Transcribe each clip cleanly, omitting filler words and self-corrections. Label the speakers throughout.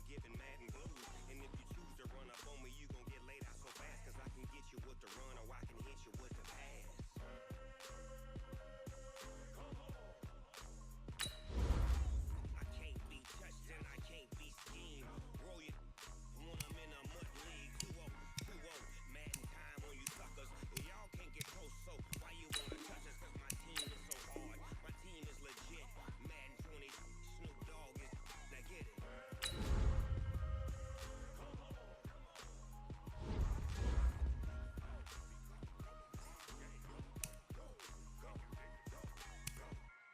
Speaker 1: giving Madden blues. And if you choose to run up on me, you gon' get laid out so fast. Cause I can get you with the run or I can hit you with the pass. I can't be touched and I can't be schemed. Roll you when I'm in a mud league. 2-0, 2-0, Madden time on you suckers. Y'all can't get close, so why you wanna touch us? Cause my team is so hard. My team is legit. Madden 20, Snoop Dogg is, now get it.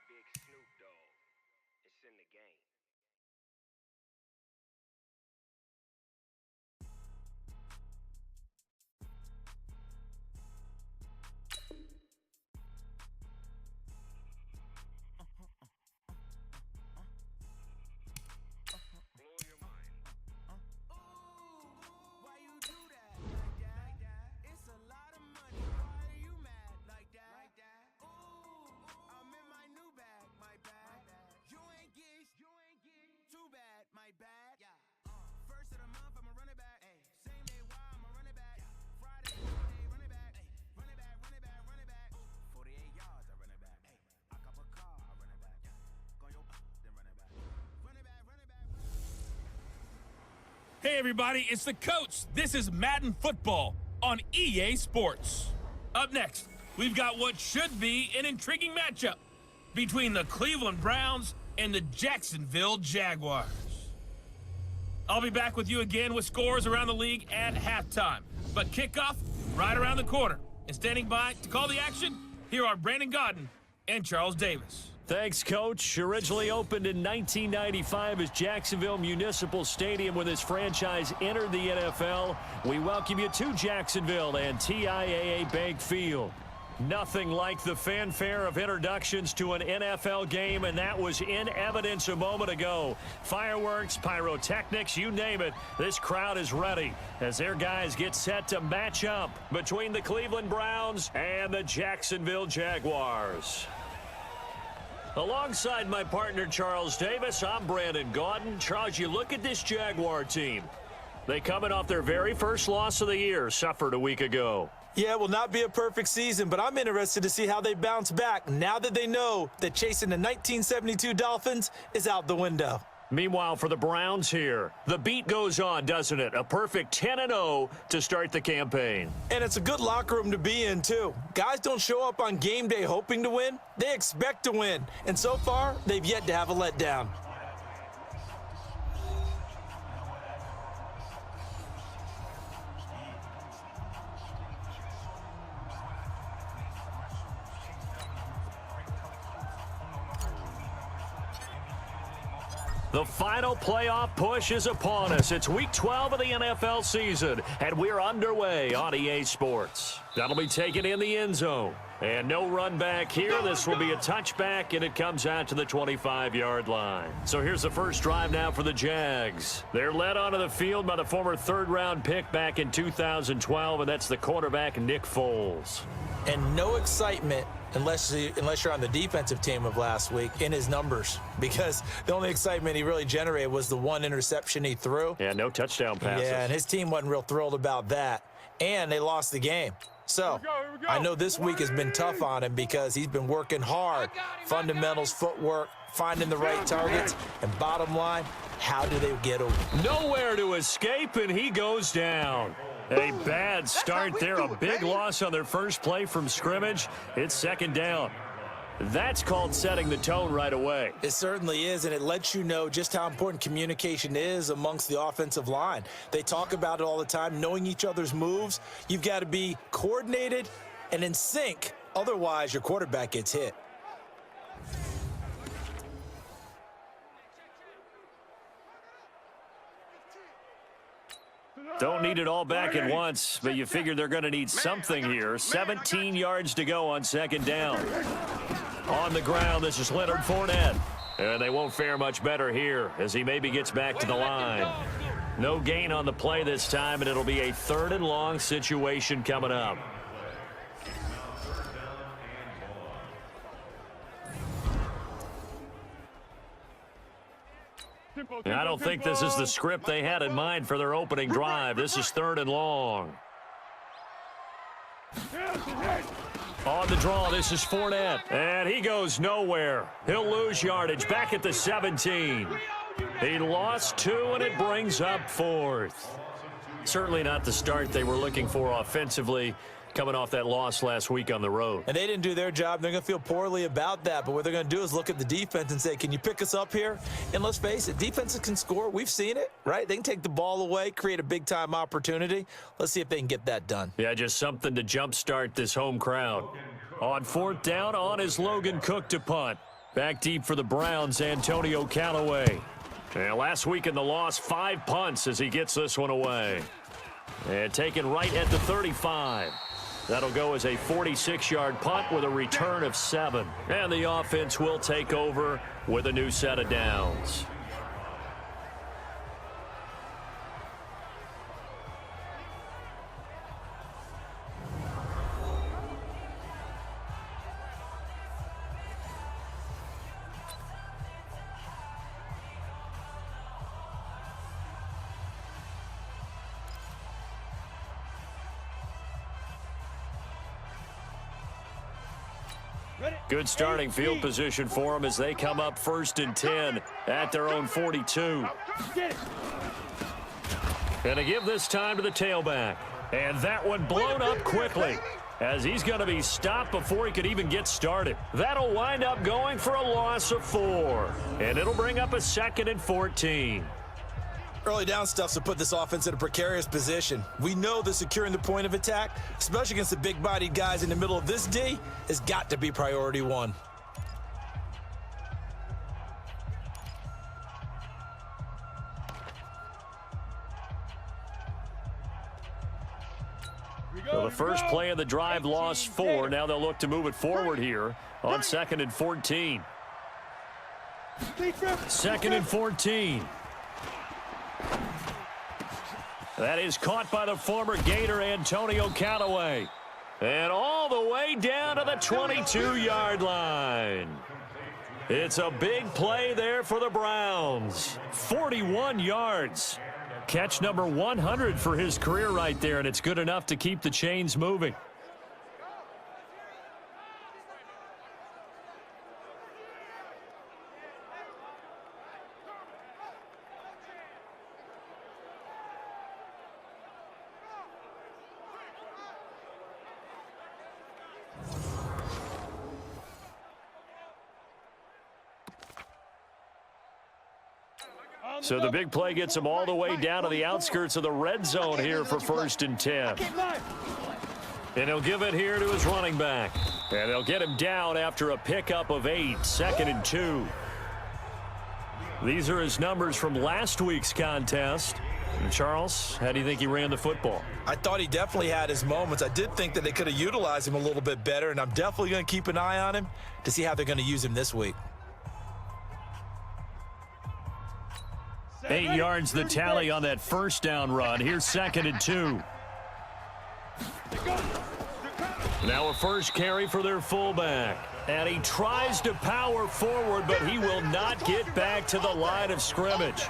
Speaker 1: Big Snoop Dogg, it's in the game. Blow your mind.
Speaker 2: Why you do that like that? It's a lot of money. Why are you mad like that? Ooh, I'm in my new bag, my bad. You ain't get too bad, my bad. First of the month, I'ma run it back. Same day, why I'ma run it back. Friday, run it back. Run it back, run it back, run it back. 48 yards, I run it back. I cop a car, I run it back. Go yo, then run it back. Run it back, run it back.
Speaker 3: Hey everybody, it's the coach. This is Madden Football on EA Sports. Up next, we've got what should be an intriguing matchup between the Cleveland Browns and the Jacksonville Jaguars. I'll be back with you again with scores around the league at halftime. But kickoff right around the corner. And standing by to call the action, here are Brandon Gaudin and Charles Davis.
Speaker 4: Thanks, Coach. Originally opened in 1995 as Jacksonville Municipal Stadium when this franchise entered the NFL. We welcome you to Jacksonville and TIAA Bank Field. Nothing like the fanfare of introductions to an NFL game, and that was in evidence a moment ago. Fireworks, pyrotechnics, you name it, this crowd is ready as their guys get set to match up between the Cleveland Browns and the Jacksonville Jaguars. Alongside my partner, Charles Davis, I'm Brandon Gaudin. Charles, you look at this Jaguar team. They coming off their very first loss of the year, suffered a week ago.
Speaker 5: Yeah, it will not be a perfect season, but I'm interested to see how they bounce back now that they know that chasing the 1972 Dolphins is out the window.
Speaker 4: Meanwhile, for the Browns here, the beat goes on, doesn't it? A perfect 10-0 to start the campaign.
Speaker 5: And it's a good locker room to be in, too. Guys don't show up on game day hoping to win. They expect to win. And so far, they've yet to have a letdown.
Speaker 4: The final playoff push is upon us. It's Week 12 of the NFL season, and we're underway on EA Sports. That'll be taken in the end zone. And no run back here. This will be a touchback, and it comes out to the 25-yard line. So here's the first drive now for the Jags. They're led onto the field by the former third-round pick back in 2012, and that's the quarterback Nick Foles.
Speaker 5: And no excitement unless you're on the defensive team of last week in his numbers, because the only excitement he really generated was the one interception he threw.
Speaker 4: Yeah, no touchdown passes.
Speaker 5: Yeah, and his team wasn't real thrilled about that, and they lost the game. So
Speaker 6: Here we go.
Speaker 5: I know this week has been tough on him because he's been working hard. Fundamentals, footwork, finding the right targets, and bottom line, how do they get over?
Speaker 4: Nowhere to escape, and he goes down. A bad start there, a big loss on their first play from scrimmage. It's second down. That's called setting the tone right away.
Speaker 5: It certainly is, and it lets you know just how important communication is amongst the offensive line. They talk about it all the time, knowing each other's moves. You've got to be coordinated and in sync, otherwise your quarterback gets hit.
Speaker 4: Don't need it all back at once, but you figure they're going to need something here. 17 yards to go on second down. On the ground, this is Leonard Fournette. And they won't fare much better here as he maybe gets back to the line. No gain on the play this time, and it'll be a third and long situation coming up. And I don't think this is the script they had in mind for their opening drive. This is 3rd and long. On the draw, this is Fournette. And he goes nowhere. He'll lose yardage back at the 17. He lost 2, and it brings up 4th. Certainly not the start they were looking for offensively, coming off that loss last week on the road.
Speaker 5: And they didn't do their job. They're going to feel poorly about that. But what they're going to do is look at the defense and say, can you pick us up here? And let's face it, defenses can score. We've seen it, right? They can take the ball away, create a big-time opportunity. Let's see if they can get that done.
Speaker 4: Yeah, just something to jumpstart this home crowd. On 4th down, on is Logan Cook to punt. Back deep for the Browns, Antonio Callaway. And last week in the loss, 5 punts as he gets this one away. And taken right at the 35. That'll go as a 46-yard punt with a return of 7. And the offense will take over with a new set of downs. Good starting field position for them as they come up 1st and 10 at their own 42. And to give this time to the tailback. And that one blown up quickly as he's going to be stopped before he could even get started. That'll wind up going for a loss of 4. And it'll bring up a 2nd and 14.
Speaker 5: Early down stuff to put this offense in a precarious position. We know that securing the point of attack, especially against the big-bodied guys in the middle of this D, has got to be priority 1.
Speaker 4: So the first play of the drive lost 4. Now they'll look to move it forward here on 2nd and 14. 2nd and 14. That is caught by the former Gator Antonio Callaway. And all the way down to the 22-yard line. It's a big play there for the Browns. 41 yards. Catch number 100 for his career right there, and it's good enough to keep the chains moving. So the big play gets him all the way down to the outskirts of the red zone here for 1st and 10. And he'll give it here to his running back. And they'll get him down after a pickup of 8, 2nd and 2. These are his numbers from last week's contest. And Charles, how do you think he ran the football?
Speaker 5: I thought he definitely had his moments. I did think that they could have utilized him a little bit better, and I'm definitely going to keep an eye on him to see how they're going to use him this week.
Speaker 4: 8 yards the tally on that 1st down run. Here's 2nd and 2. Now a first carry for their fullback. And he tries to power forward, but he will not get back to the line of scrimmage.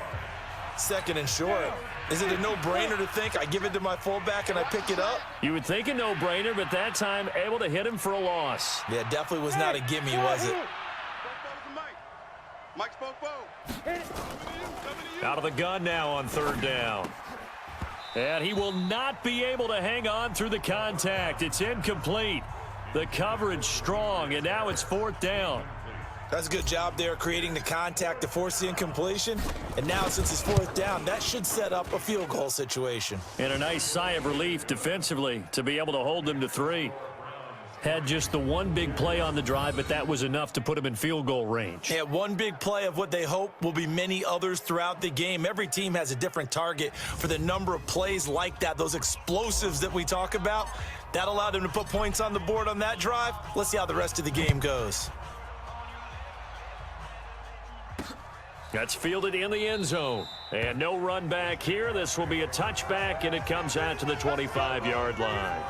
Speaker 5: 2nd and short. Is it a no-brainer to think I give it to my fullback and I pick it up?
Speaker 4: You would think a no-brainer, but that time able to hit him for a loss.
Speaker 5: Yeah, definitely was not a gimme, was it?
Speaker 4: Out of the gun now on 3rd down. And he will not be able to hang on through the contact. It's incomplete. The coverage strong, and now it's 4th down.
Speaker 5: That's a good job there creating the contact to force the incompletion. And now since it's 4th down, that should set up a field goal situation.
Speaker 4: And a nice sigh of relief defensively to be able to hold them to 3. Had just the one big play on the drive, but that was enough to put him in field goal range.
Speaker 5: Yeah, one big play of what they hope will be many others throughout the game. Every team has a different target for the number of plays like that, those explosives that we talk about. That allowed them to put points on the board on that drive. Let's see how the rest of the game goes.
Speaker 4: That's fielded in the end zone. And no run back here. This will be a touchback, and it comes out to the 25-yard line.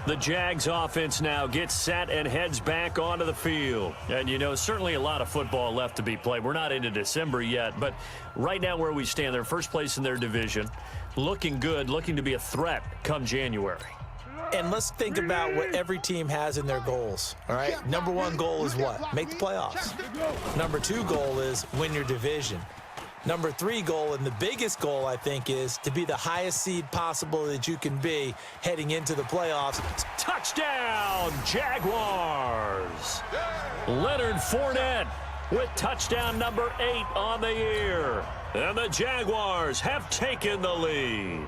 Speaker 4: The Jags offense now gets set and heads back onto the field. And, you know, certainly a lot of football left to be played. We're not into December yet, but right now where we stand, they're first place in their division, looking good, looking to be a threat come January.
Speaker 5: And let's think about what every team has in their goals, all right? Number one goal is what? Make the playoffs. Number two goal is win your division. Number three goal, and the biggest goal, I think, is to be the highest seed possible that you can be heading into the playoffs.
Speaker 4: Touchdown, Jaguars! Leonard Fournette with touchdown number 8 on the year. And the Jaguars have taken the lead.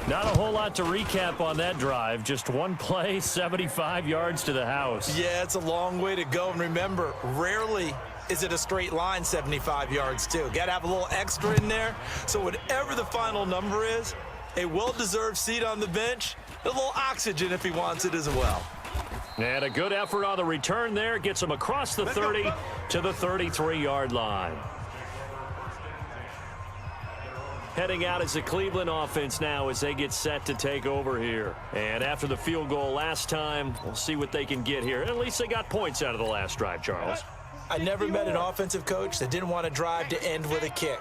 Speaker 4: Not a whole lot to recap on that drive. Just one play, 75 yards to the house.
Speaker 5: Yeah, it's a long way to go. And remember, rarely is it a straight line 75 yards, too. Got to have a little extra in there. So whatever the final number is, a well-deserved seat on the bench, a little oxygen if he wants it as well.
Speaker 4: And a good effort on the return there. Gets him across the 30 to the 33-yard line. Heading out is the Cleveland offense now as they get set to take over here. And after the field goal last time, we'll see what they can get here. At least they got points out of the last drive, Charles.
Speaker 5: I never met an offensive coach that didn't want to drive to end with a kick.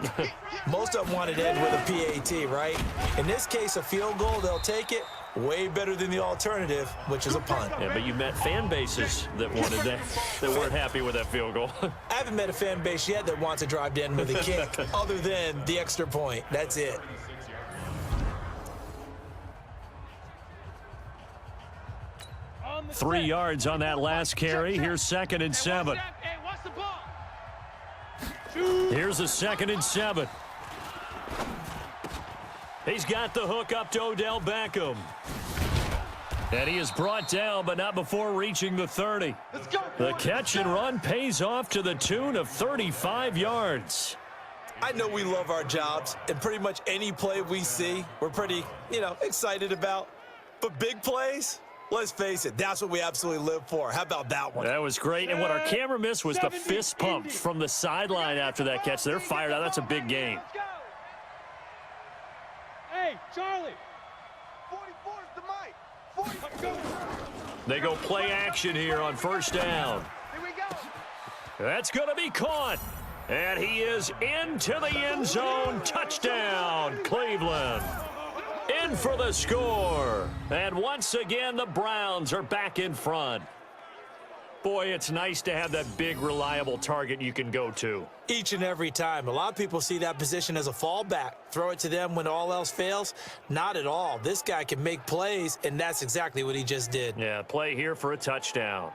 Speaker 5: Most of them wanted to end with a PAT, right? In this case, a field goal, they'll take it. Way better than the alternative, which is a punt.
Speaker 4: Yeah, but you met fan bases that wanted that weren't happy with that field goal.
Speaker 5: I haven't met a fan base yet that wants to drive to end with a kick other than the extra point. That's it.
Speaker 4: Three yards on that last carry. Here's 2nd and 7. Here's a 2nd and 7. He's got the hook up to Odell Beckham. And he is brought down, but not before reaching the 30. The catch and run pays off to the tune of 35 yards.
Speaker 5: I know we love our jobs, and pretty much any play we see, we're pretty, excited about. But big plays, let's face it, that's what we absolutely live for. How about that one?
Speaker 4: That was great. And what our camera missed was the fist pump from the sideline after that catch. They're fired out. That's a big gain.
Speaker 6: Hey, Charlie. 44 is the mic. 44.
Speaker 4: They go play action here on first down.
Speaker 6: Here we go.
Speaker 4: That's going to be caught. And he is into the end zone. Touchdown, Cleveland. In for the score. And once again, the Browns are back in front. Boy, it's nice to have that big, reliable target you can go to.
Speaker 5: Each and every time. A lot of people see that position as a fallback. Throw it to them when all else fails. Not at all. This guy can make plays, and that's exactly what he just did.
Speaker 4: Yeah, play here for a touchdown.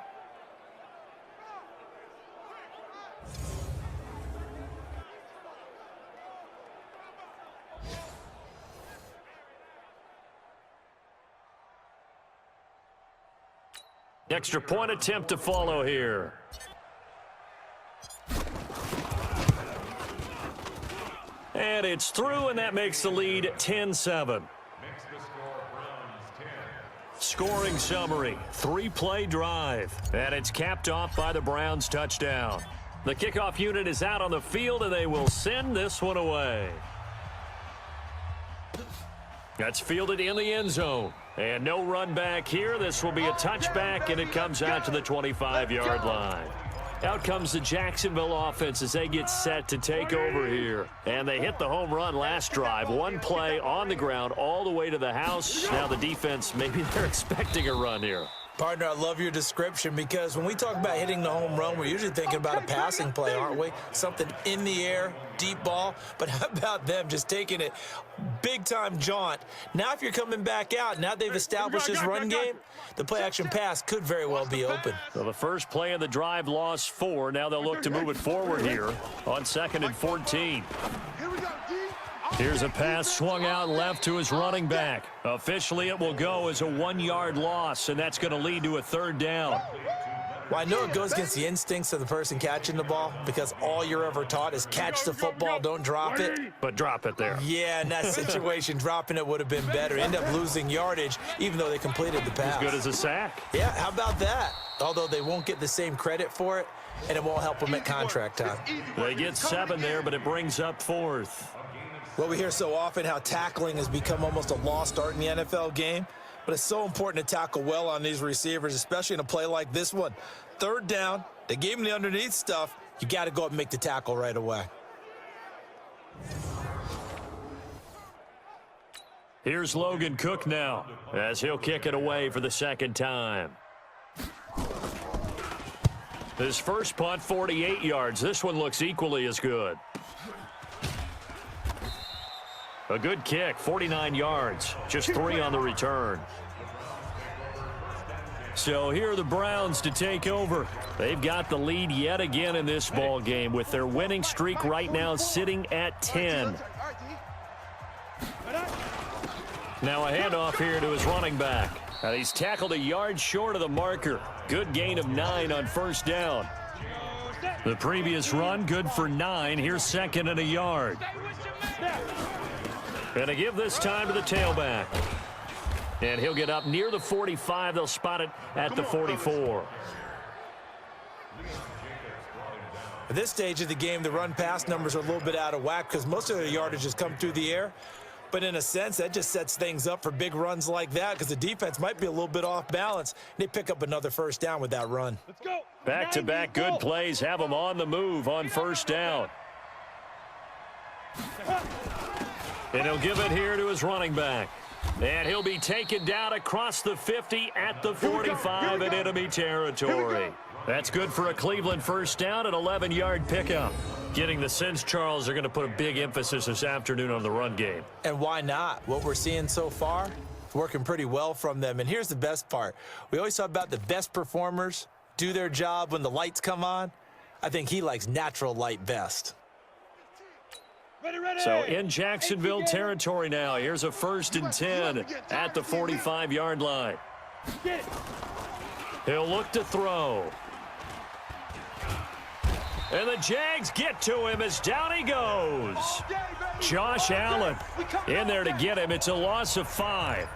Speaker 4: Extra point attempt to follow here. And it's through, and that makes the lead 10-7. Scoring summary, 3-play drive, and it's capped off by the Browns touchdown. The kickoff unit is out on the field, and they will send this one away. That's fielded in the end zone. And no run back here. This will be a touchback, and it comes out to the 25-yard line. Out comes the Jacksonville offense as they get set to take over here. And they hit the home run last drive. One play on the ground all the way to the house. Now the defense, maybe they're expecting a run here.
Speaker 5: Partner, I love your description because when we talk about hitting the home run, we're usually thinking about a passing play, aren't we? Something in the air, deep ball. But how about them just taking it big-time jaunt? Now if you're coming back out, now they've established this run game, the play-action pass could very well be open.
Speaker 4: So the first play of the drive lost 4. Now they'll look to move it forward here on 2nd and 14.
Speaker 6: Here we go, D.
Speaker 4: Here's a pass swung out left to his running back. Officially, it will go as a 1-yard loss, and that's going to lead to a 3rd down.
Speaker 5: Well, I know it goes against the instincts of the person catching the ball because all you're ever taught is catch the football, don't drop it.
Speaker 4: But drop it there.
Speaker 5: Yeah, in that situation, dropping it would have been better. End up losing yardage, even though they completed the pass.
Speaker 4: As good as a sack.
Speaker 5: Yeah, how about that? Although they won't get the same credit for it, and it won't help them at contract time.
Speaker 4: They get 7 there, but it brings up 4th.
Speaker 5: Well, we hear so often how tackling has become almost a lost art in the NFL game, but it's so important to tackle well on these receivers, especially in a play like this one. Third down, they gave him the underneath stuff. You got to go up and make the tackle right away.
Speaker 4: Here's Logan Cook now, as he'll kick it away for the second time. His first punt, 48 yards. This one looks equally as good. A good kick, 49 yards, just 3 on the return. So here are the Browns to take over. They've got the lead yet again in this ball game with their winning streak right now sitting at 10. Now a handoff here to his running back. And he's tackled a yard short of the marker. Good gain of 9 on first down. The previous run, good for 9. Here's second and a yard. And to give this time to the tailback. And he'll get up near the 45. They'll spot it at the 44.
Speaker 5: At this stage of the game, the run-pass numbers are a little bit out of whack because most of their yardage has come through the air. But in a sense, that just sets things up for big runs like that because the defense might be a little bit off balance. They pick up another first down with that run.
Speaker 6: Let's go.
Speaker 4: Back-to-back good plays have them on the move on first down. And he'll give it here to his running back. And he'll be taken down across the 50 at the 45 in enemy territory. That's good for a Cleveland first down, an 11-yard pickup. Getting the sense, Charles, they're going to put a big emphasis this afternoon on the run game.
Speaker 5: And why not? What we're seeing so far, it's working pretty well from them. And here's the best part. We always talk about the best performers do their job when the lights come on. I think he likes natural light best.
Speaker 6: Ready.
Speaker 4: So in Jacksonville territory now. Here's a 1st and 10 at the 45-yard line.
Speaker 6: Get it.
Speaker 4: He'll look to throw. And the Jags get to him as down he goes. Josh Allen in there to get him. It's a loss of 5.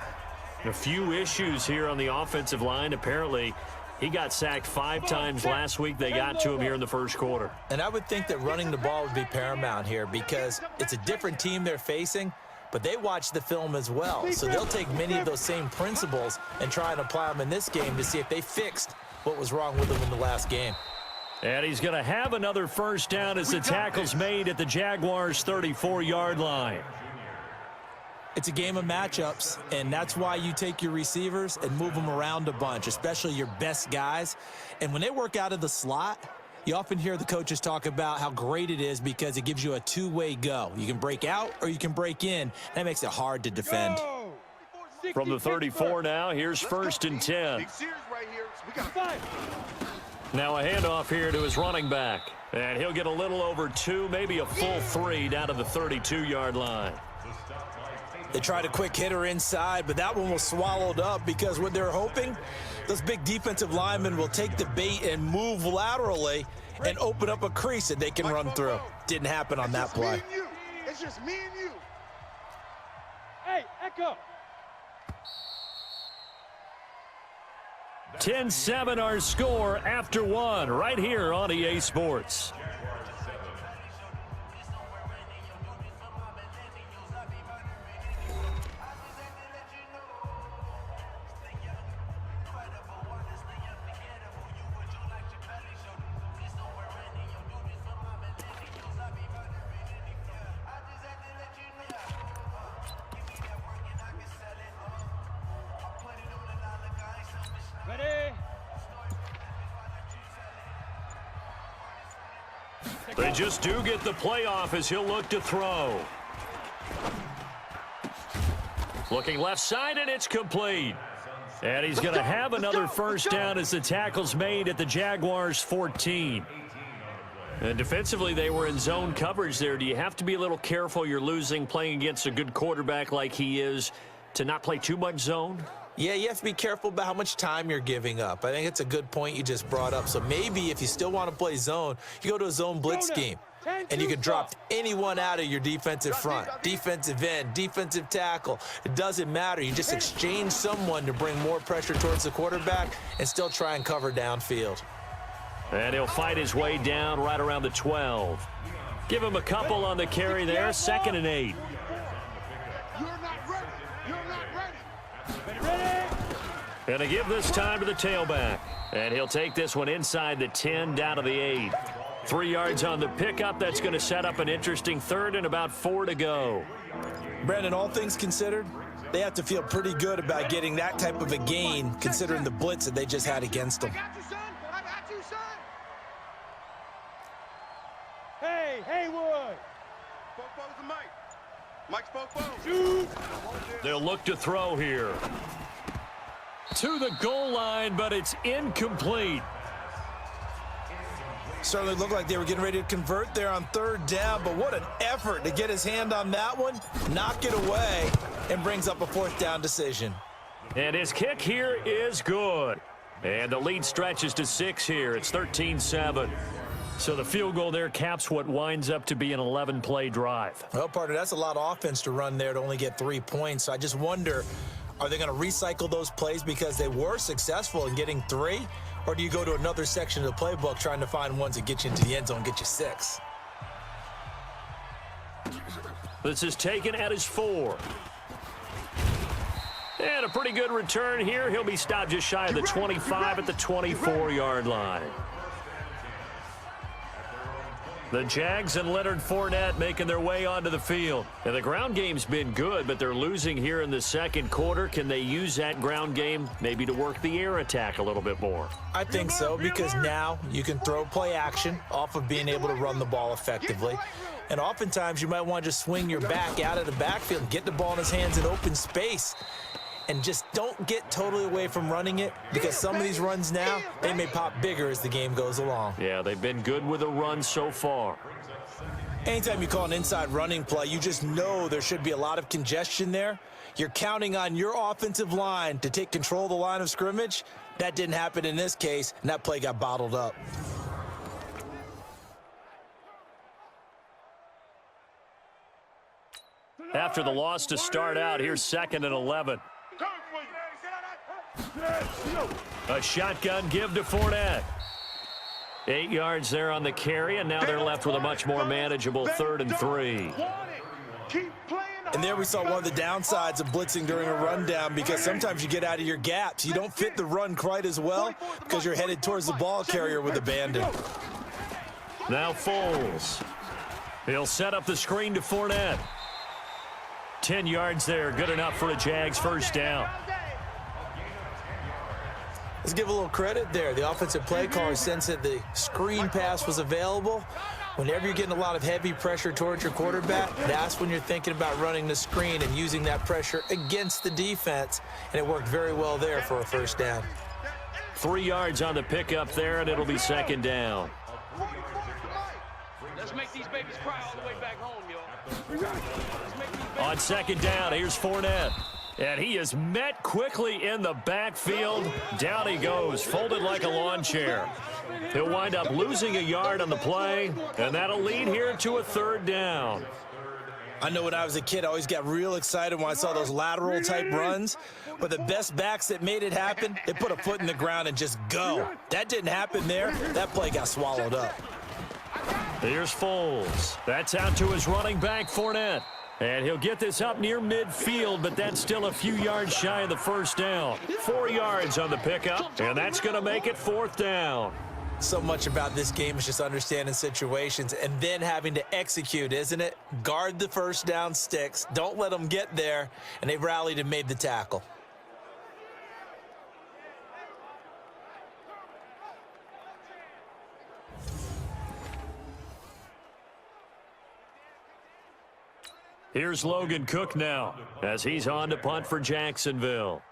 Speaker 4: A few issues here on the offensive line. Apparently, he got sacked 5 times last week. They got to him here in the first quarter.
Speaker 5: And I would think that running the ball would be paramount here because it's a different team they're facing, but they watch the film as well. So they'll take many of those same principles and try and apply them in this game to see if they fixed what was wrong with them in the last game.
Speaker 4: And he's going to have another first down as the tackle's made at the Jaguars' 34-yard line.
Speaker 5: It's a game of matchups, and that's why you take your receivers and move them around a bunch, especially your best guys. And when they work out of the slot, you often hear the coaches talk about how great it is because it gives you a two-way go. You can break out or you can break in. That makes it hard to defend.
Speaker 4: From the 34 now, here's 1st and 10.
Speaker 6: Big series right here. So we got 5.
Speaker 4: Now a handoff here to his running back. And he'll get a little over 2, maybe a full 3 down to the 32-yard line.
Speaker 5: They tried a quick hitter inside, but that one was swallowed up because what they're hoping, those big defensive linemen will take the bait and move laterally and open up a crease that they can run through. Didn't happen on that play.
Speaker 6: It's just me and you.
Speaker 2: Hey, Echo.
Speaker 4: 10-7 our score after 1 right here on EA Sports. They just do get the playoff as he'll look to throw. Looking left side, and it's complete. And he's going to have another first down as the tackle's made at the Jaguars' 14. And defensively, they were in zone coverage there. Do you have to be a little careful? You're losing playing against a good quarterback like he is to not play too much zone?
Speaker 5: Yeah, you have to be careful about how much time you're giving up. I think it's a good point you just brought up. So maybe if you still want to play zone, you go to a zone blitz scheme, and you can drop anyone out of your defensive front, defensive end, defensive tackle. It doesn't matter. You just exchange someone to bring more pressure towards the quarterback and still try and cover downfield.
Speaker 4: And he'll fight his way down right around the 12. Give him a couple on the carry there, 2nd and 8. And to give this time to the tailback. And he'll take this one inside the 10 down to the 8. 3 yards on the pickup. That's going to set up an interesting third and about 4 to go.
Speaker 5: Brandon, all things considered, they have to feel pretty good about getting that type of a gain considering the blitz that they just had against them.
Speaker 6: I got you, son. I got you, son. Hey, Haywood. Spoke to Mike. Mike spoke.
Speaker 4: They'll look to throw here. To the goal line, but it's incomplete.
Speaker 5: Certainly looked like they were getting ready to convert there on 3rd down, but what an effort to get his hand on that one, knock it away, and brings up a 4th down decision.
Speaker 4: And his kick here is good. And the lead stretches to 6 here. It's 13-7. So the field goal there caps what winds up to be an 11-play drive.
Speaker 5: Well, partner, that's a lot of offense to run there to only get 3 points. So I just wonder, are they going to recycle those plays because they were successful in getting 3? Or do you go to another section of the playbook trying to find ones that get you into the end zone and get you 6?
Speaker 4: This is taken at his 4. And a pretty good return here. He'll be stopped just shy of the 25 at the 24-yard line. The Jags and Leonard Fournette making their way onto the field. And the ground game's been good, but they're losing here in the second quarter. Can they use that ground game maybe to work the air attack a little bit more?
Speaker 5: I think so, because now you can throw play action off of being able to run the ball effectively. And oftentimes you might want to just swing your back out of the backfield and get the ball in his hands in open space. And just don't get totally away from running it, because some of these runs now, they may pop bigger as the game goes along.
Speaker 4: Yeah, they've been good with a run so far.
Speaker 5: Anytime you call an inside running play, you just know there should be a lot of congestion there. You're counting on your offensive line to take control of the line of scrimmage. That didn't happen in this case, and that play got bottled up.
Speaker 4: After the loss to start out, here's 2nd and 11. A shotgun give to Fournette. 8 yards there on the carry, and now they're left with a much more manageable 3rd and 3.
Speaker 5: And there we saw one of the downsides of blitzing during a rundown, because sometimes you get out of your gaps. You don't fit the run quite as well because you're headed towards the ball carrier with abandon.
Speaker 4: Now Foles. He'll set up the screen to Fournette. 10 yards there, good enough for a Jags first down.
Speaker 5: Let's give a little credit there. The offensive play caller sensed that the screen pass was available. Whenever you're getting a lot of heavy pressure towards your quarterback, that's when you're thinking about running the screen and using that pressure against the defense. And it worked very well there for a first down.
Speaker 4: 3 yards on the pickup there, and it'll be 2nd down.
Speaker 7: Let's make these babies cry all the way back home, y'all.
Speaker 4: On 2nd down, here's Fournette. And he is met quickly in the backfield. Down he goes, folded like a lawn chair. He'll wind up losing a yard on the play, and that'll lead here to a 3rd down.
Speaker 5: I know when I was a kid, I always got real excited when I saw those lateral type runs. But the best backs that made it happen, they put a foot in the ground and just go. That didn't happen there. That play got swallowed up.
Speaker 4: Here's Foles. That's out to his running back, Fournette. And he'll get this up near midfield, but that's still a few yards shy of the first down. 4 yards on the pickup, and that's going to make it 4th down.
Speaker 5: So much about this game is just understanding situations and then having to execute, isn't it? Guard the first down sticks. Don't let them get there, and they rallied and made the tackle.
Speaker 4: Here's Logan Cook now as he's on to punt for Jacksonville.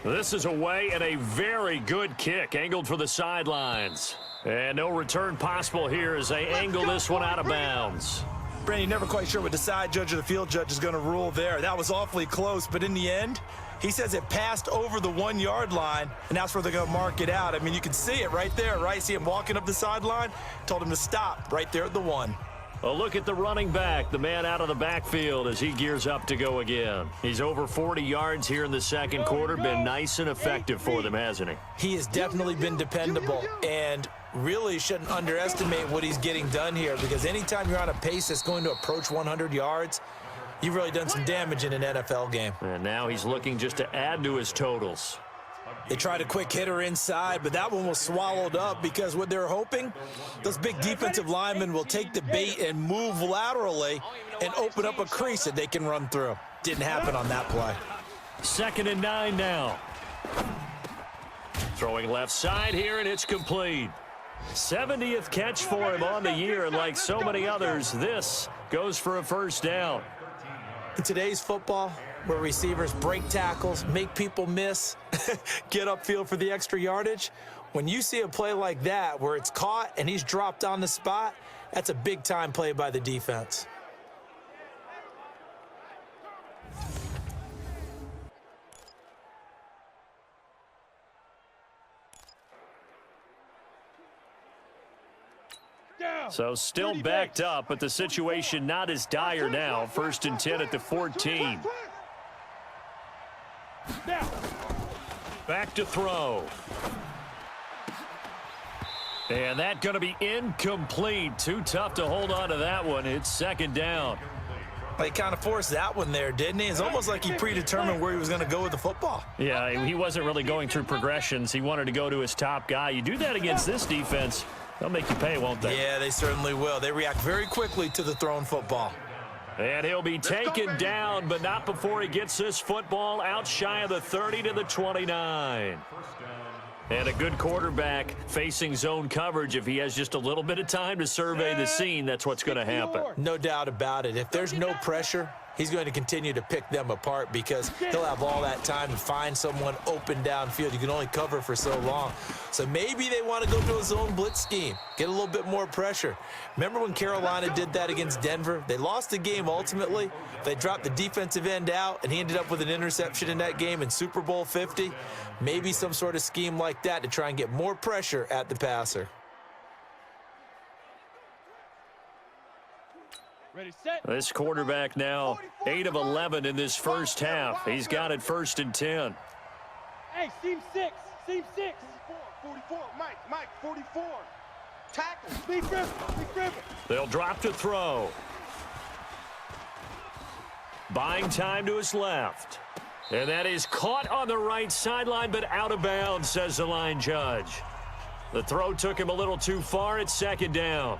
Speaker 4: This is away and a very good kick angled for the sidelines. And no return possible here as they angle this one out of bounds.
Speaker 5: Brandon, never quite sure what the side judge or the field judge is going to rule there. That was awfully close, but in the end, he says it passed over the 1 yard line, and that's where they're going to mark it out. I mean, you can see it right there, right? See him walking up the sideline? Told him to stop right there at the 1.
Speaker 4: A look at the running back, the man out of the backfield as he gears up to go again. He's over 40 yards here in the second quarter. Been nice and effective for them, hasn't he?
Speaker 5: He has definitely been dependable, and really shouldn't underestimate what he's getting done here, because anytime you're on a pace that's going to approach 100 yards, You've really done some damage in an NFL game.
Speaker 4: And now he's looking just to add to his totals.
Speaker 5: They tried a quick hitter inside, but that one was swallowed up because what they're hoping, those big defensive linemen will take the bait and move laterally and open up a crease that they can run through. Didn't happen on that play.
Speaker 4: 2nd and 9 now. Throwing left side here, and it's complete. 70th catch for him on the year, and like so many others, this goes for a first down.
Speaker 5: In today's football, where receivers break tackles, make people miss, get upfield for the extra yardage, when you see a play like that where it's caught and he's dropped on the spot, that's a big-time play by the defense.
Speaker 4: So still backed up, but the situation not as dire now. 1st and 10 at the 14. Back to throw. And that's going to be incomplete. Too tough to hold on to that one. It's 2nd down.
Speaker 5: He kind of forced that one there, didn't he? It's almost like he predetermined where he was going to go with the football.
Speaker 4: Yeah, he wasn't really going through progressions. He wanted to go to his top guy. You do that against this defense, they'll make you pay, won't they?
Speaker 5: Yeah, they certainly will. They react very quickly to the thrown football.
Speaker 4: And he'll be taken down, but not before he gets this football out shy of the 30 to the 29. And a good quarterback facing zone coverage. If he has just a little bit of time to survey the scene, that's what's going to happen.
Speaker 5: No doubt about it. If there's no pressure, he's going to continue to pick them apart because he'll have all that time to find someone open downfield. You can only cover for so long. So maybe they want to go to a zone blitz scheme, get a little bit more pressure. Remember when Carolina did that against Denver? They lost the game ultimately. They dropped the defensive end out, and he ended up with an interception in that game in Super Bowl 50. Maybe some sort of scheme like that to try and get more pressure at the passer.
Speaker 7: Ready, set.
Speaker 4: This quarterback now 8 of 11 in this first half. He's got it 1st and 10.
Speaker 7: Hey, seam 6. Seam 6.
Speaker 6: 44, Mike, 44. Tackle.
Speaker 7: Big river.
Speaker 4: They'll drop to throw. Buying time to his left. And that is caught on the right sideline, but out of bounds, says the line judge. The throw took him a little too far. It's 2nd down.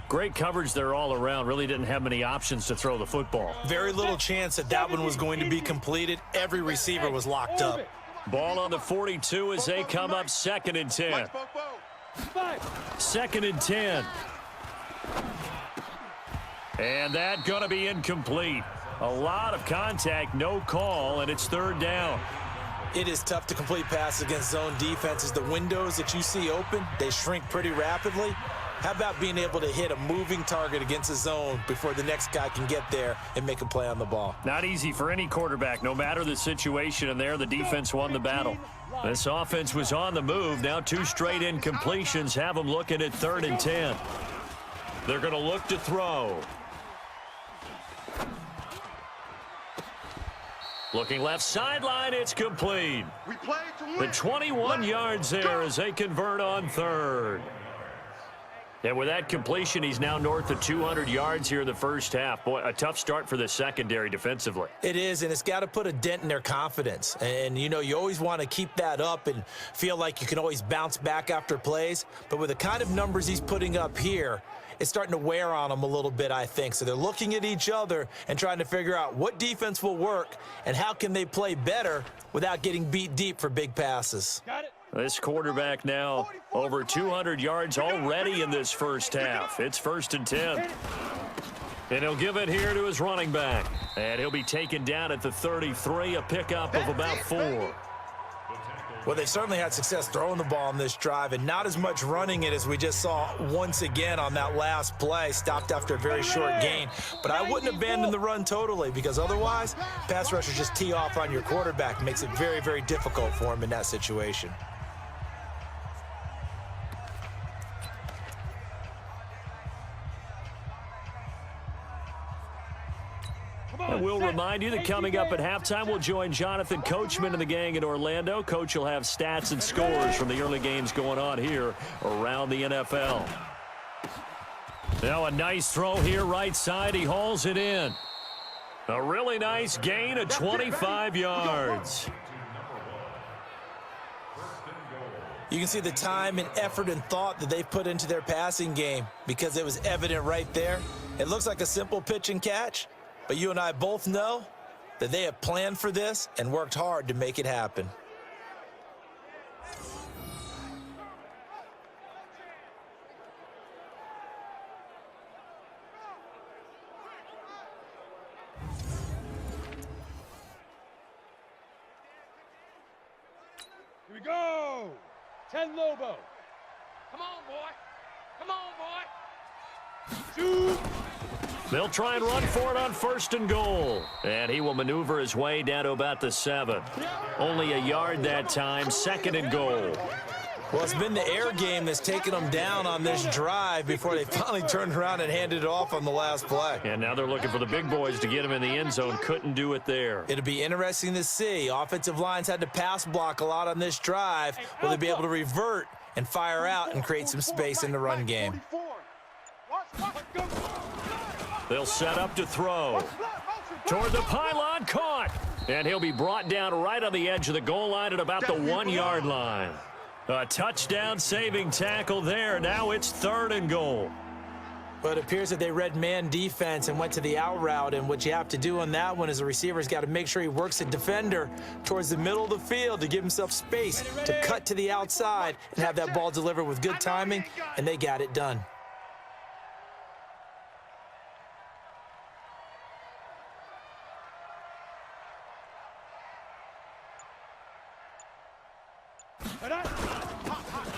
Speaker 4: Great coverage there all around. Really didn't have many options to throw the football.
Speaker 5: Very little chance that that one was going to be completed. Every receiver was locked up.
Speaker 4: Ball on the 42 as they come up 2nd and 10. 2nd and 10. And that going to be incomplete. A lot of contact, no call, and it's 3rd down.
Speaker 5: It is tough to complete passes against zone defenses. The windows that you see open, they shrink pretty rapidly. How about being able to hit a moving target against a zone before the next guy can get there and make a play on the ball?
Speaker 4: Not easy for any quarterback, no matter the situation, and there the defense won the battle. This offense was on the move. Now 2 straight incompletions have them looking at 3rd and 10. They're going to look to throw. Looking left sideline, it's complete.
Speaker 6: We play to win.
Speaker 4: The 21 yards there as they convert on 3rd. And with that completion, he's now north of 200 yards here in the first half. Boy, a tough start for the secondary defensively.
Speaker 5: It is, and it's got to put a dent in their confidence. And, you know, you always want to keep that up and feel like you can always bounce back after plays. But with the kind of numbers he's putting up here, it's starting to wear on them a little bit, I think. So they're looking at each other and trying to figure out what defense will work and how can they play better without getting beat deep for big passes.
Speaker 7: Got it.
Speaker 4: This quarterback now over 200 yards already in this first half. It's 1st and 10. And he'll give it here to his running back. And he'll be taken down at the 33, a pickup of about 4.
Speaker 5: Well, they certainly had success throwing the ball on this drive and not as much running it as we just saw once again on that last play. Stopped after a very short gain. But I wouldn't abandon the run totally because otherwise, pass rushers just tee off on your quarterback. Makes it very, very difficult for him in that situation.
Speaker 4: And we'll remind you that coming up at halftime, we'll join Jonathan Coachman and the gang in Orlando. Coach will have stats and scores from the early games going on here around the NFL. Now a nice throw here right side. He hauls it in. A really nice gain of 25 yards.
Speaker 5: You can see the time and effort and thought that they've put into their passing game because it was evident right there. It looks like a simple pitch and catch, but you and I both know that they have planned for this and worked hard to make it happen.
Speaker 6: Here we go. 10 Lobo.
Speaker 7: Come on, boy. Come on, boy.
Speaker 6: Shoot.
Speaker 4: They'll try and run for it on 1st and goal. And he will maneuver his way down to about the 7. Only a yard that time, 2nd and goal.
Speaker 5: Well, it's been the air game that's taken them down on this drive before they finally turned around and handed it off on the last play.
Speaker 4: And now they're looking for the big boys to get him in the end zone. Couldn't do it there.
Speaker 5: It'll be interesting to see. Offensive lines had to pass block a lot on this drive. Will they be able to revert and fire out and create some space in the run game?
Speaker 4: They'll set up to throw. Toward the pylon, caught. And he'll be brought down right on the edge of the goal line at about the 1-yard line. A touchdown-saving tackle there. Now it's 3rd and goal.
Speaker 5: But it appears that they read man defense and went to the out route, and what you have to do on that one is the receiver's got to make sure he works the defender towards the middle of the field to give himself space to cut to the outside and have that ball delivered with good timing, and they got it done.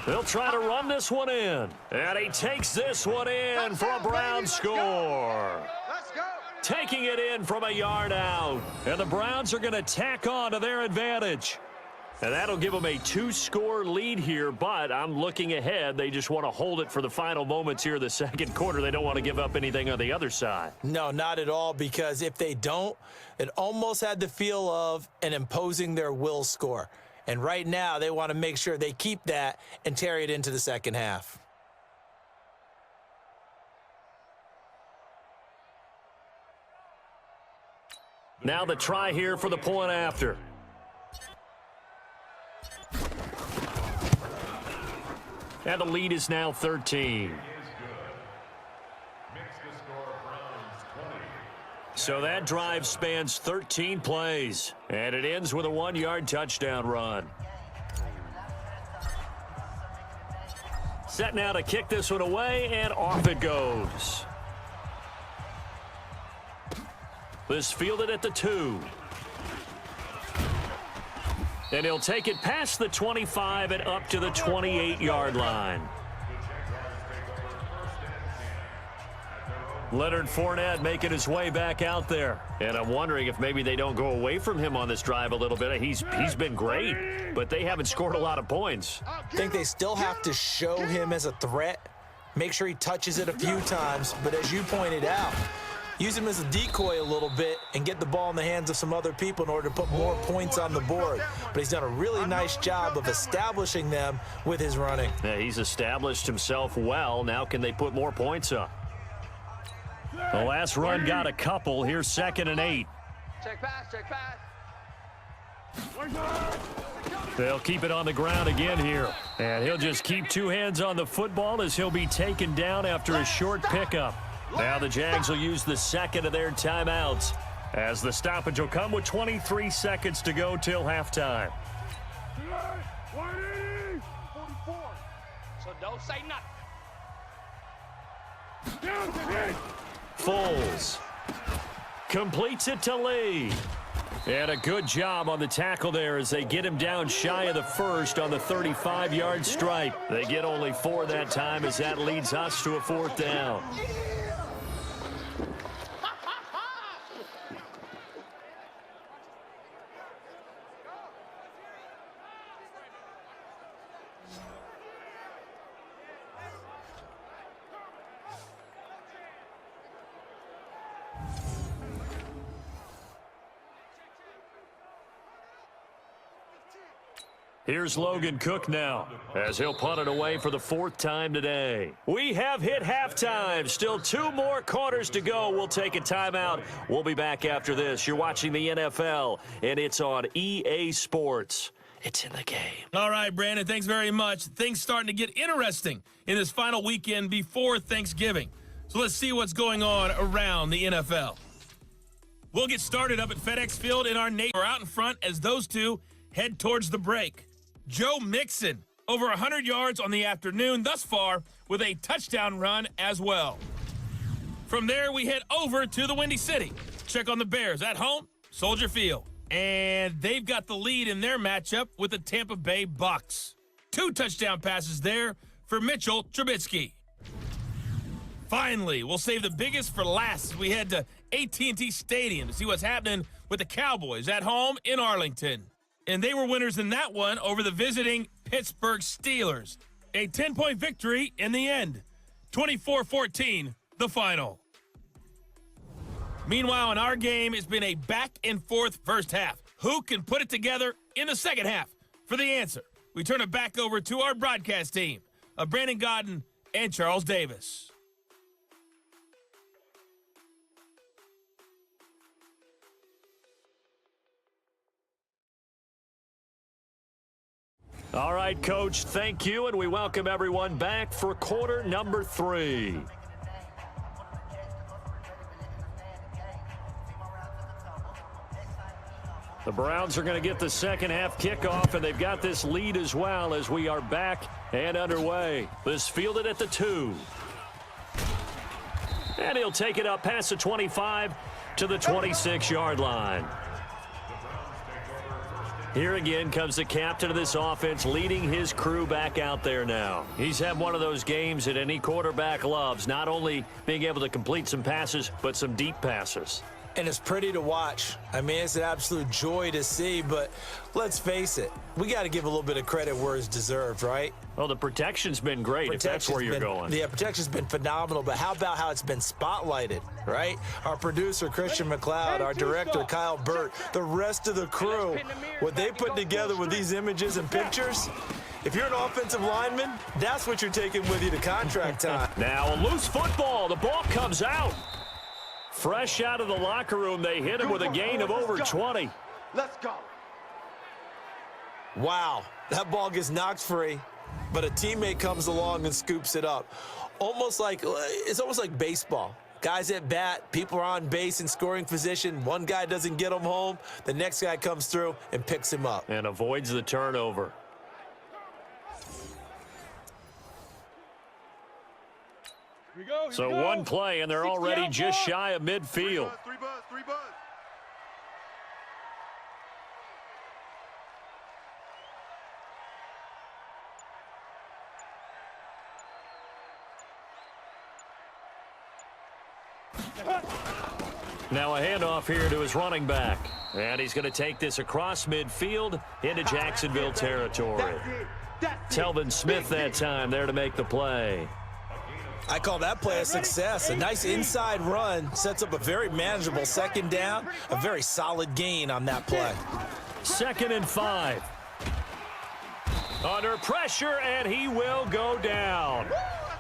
Speaker 4: They'll try to run this one in. And he takes this one in for a Browns score.
Speaker 6: Let's go.
Speaker 4: Taking it in from a yard out. And the Browns are going to tack on to their advantage. And that'll give them a 2-score lead here, but I'm looking ahead. They just want to hold it for the final moments here of the 2nd quarter. They don't want to give up anything on the other side.
Speaker 5: No, not at all, because if they don't, it almost had the feel of an imposing their will score. And right now, they want to make sure they keep that and carry it into the 2nd half.
Speaker 4: Now the try here for the point after. And the lead is now 13. So that drive spans 13 plays, and it ends with a 1-yard touchdown run. Set now to kick this one away, and off it goes. This fielded at the 2. And he'll take it past the 25 and up to the 28-yard line. Leonard Fournette making his way back out there. And I'm wondering if maybe they don't go away from him on this drive a little bit. He's been great, but they haven't scored a lot of points.
Speaker 5: I think they still have to show him as a threat, make sure he touches it a few times, but as you pointed out, use him as a decoy a little bit and get the ball in the hands of some other people in order to put more points on the board. But he's done a really nice job of establishing them with his running.
Speaker 4: Yeah, he's established himself well. Now can they put more points up? The last run got a couple. Here's 2nd and 8.
Speaker 7: Check pass, check pass.
Speaker 4: They'll keep it on the ground again here. And he'll just keep 2 hands on the football as he'll be taken down after a short pickup. Now the Jags will use the 2nd of their timeouts as the stoppage will come with 23 seconds to go till halftime.
Speaker 6: 44.
Speaker 7: So don't say nothing.
Speaker 4: Foles completes it to Lee. And a good job on the tackle there as they get him down shy of the 1st on the 35-yard stripe. They get only 4 that time as that leads us to a 4th down. Here's Logan Cook now as he'll punt it away for the 4th time today. We have hit halftime. Still 2 more quarters to go. We'll take a timeout. We'll be back after this. You're watching the NFL, and it's on EA Sports. It's in the game.
Speaker 3: All right, Brandon, thanks very much. Things starting to get interesting in this final weekend before Thanksgiving. So let's see what's going on around the NFL. We'll get started up at FedEx Field in our neighbor out in front as those two head towards the break. Joe Mixon, over 100 yards on the afternoon thus far with a touchdown run as well. From there, we head over to the Windy City. Check on the Bears at home, Soldier Field. And they've got the lead in their matchup with the Tampa Bay Bucks. 2 touchdown passes there for Mitchell Trubisky. Finally, we'll save the biggest for last as we head to AT&T Stadium to see what's happening with the Cowboys at home in Arlington. And they were winners in that one over the visiting Pittsburgh Steelers. A 10-point victory in the end. 24-14, the final. Meanwhile, in our game, it's been a back-and-forth first half. Who can put it together in the second half? For the answer, we turn it back over to our broadcast team of Brandon Godden and Charles Davis.
Speaker 4: All right, Coach, thank you, and we welcome everyone back for quarter number 3. The Browns are going to get the second half kickoff, and they've got this lead as well as we are back and underway. This fielded at the 2. And he'll take it up past the 25 to the 26-yard line. Here again comes the captain of this offense leading his crew back out there now. He's had one of those games that any quarterback loves, not only being able to complete some passes, but some deep passes.
Speaker 5: And it's pretty to watch. I mean, it's an absolute joy to see, but let's face it, we got to give a little bit of credit where it's deserved, right?
Speaker 4: Well, the protection's been great, if that's where you're going.
Speaker 5: Yeah, protection's been phenomenal, but how about how it's been spotlighted, right? Our producer, Christian McLeod, our director, Kyle Burt, the rest of the crew, what they put together with these images and pictures, if you're an offensive lineman, that's what you're taking with you to contract time.
Speaker 4: Now a loose football. The ball comes out. Fresh out of the locker room, they hit him with a gain of over 20.
Speaker 6: Let's go.
Speaker 5: Wow, that ball gets knocked free, but a teammate comes along and scoops it up. It's almost like baseball. Guys at bat, people are on base in scoring position. One guy doesn't get him home. The next guy comes through and picks him up.
Speaker 4: And avoids the turnover. So one play, and they're already just shy of midfield.
Speaker 6: Three buzz.
Speaker 4: Now a handoff here to his running back. And he's going to take this across midfield into Jacksonville territory. Telvin Smith that time there to make the play.
Speaker 5: I call that play a success. A nice inside run sets up a very manageable second down, a very solid gain on that play.
Speaker 4: 2nd and 5. Under pressure, and he will go down.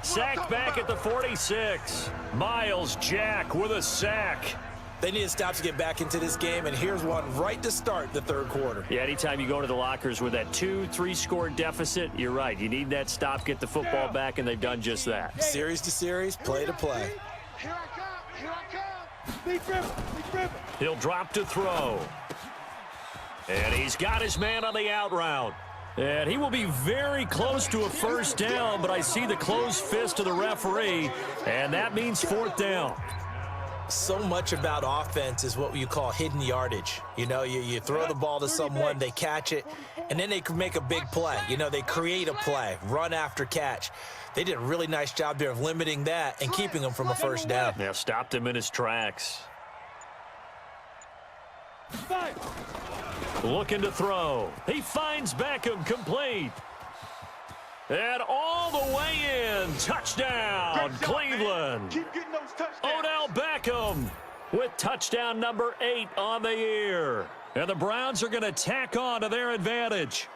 Speaker 4: Sacked back at the 46. Miles Jack with a sack.
Speaker 5: They need to stop to get back into this game, and here's one right to start the third quarter.
Speaker 4: Yeah, anytime you go to the lockers with that 2-3 score deficit, you're right. You need that stop, get the football back, and they've done just that.
Speaker 5: Series to series, play to play.
Speaker 6: Here I come. Big ripper.
Speaker 4: He'll drop to throw. And he's got his man on the out route. And he will be very close to a first down, but I see the closed fist of the referee, and that means 4th down.
Speaker 5: So much about offense is what you call hidden yardage. You know, you throw the ball to someone, they catch it, and then they can make a big play. You know, they create a play, run after catch. They did a really nice job there of limiting that and keeping him from a first down.
Speaker 4: Now stopped him in his tracks. Looking to throw. He finds Beckham complete. And all the way in. Touchdown, Cleveland.
Speaker 6: Keep getting those touchdowns.
Speaker 4: Odell Beckham with touchdown number 8 on the year. And the Browns are going to tack on to their advantage.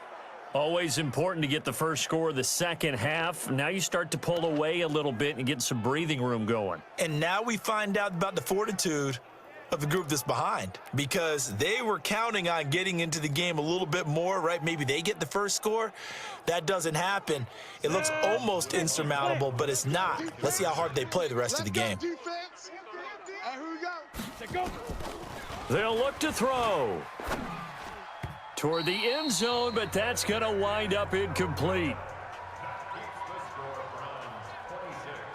Speaker 4: Always important to get the first score of the second half. Now you start to pull away a little bit and get some breathing room going.
Speaker 5: And now we find out about the fortitude of the group that's behind, because they were counting on getting into the game a little bit more, right? Maybe they get the first score. That doesn't happen. It looks almost insurmountable, but it's not. Let's see how hard they play the rest of the game.
Speaker 6: Defense. And here we go.
Speaker 4: They'll look to throw toward the end zone, but that's going to wind up incomplete.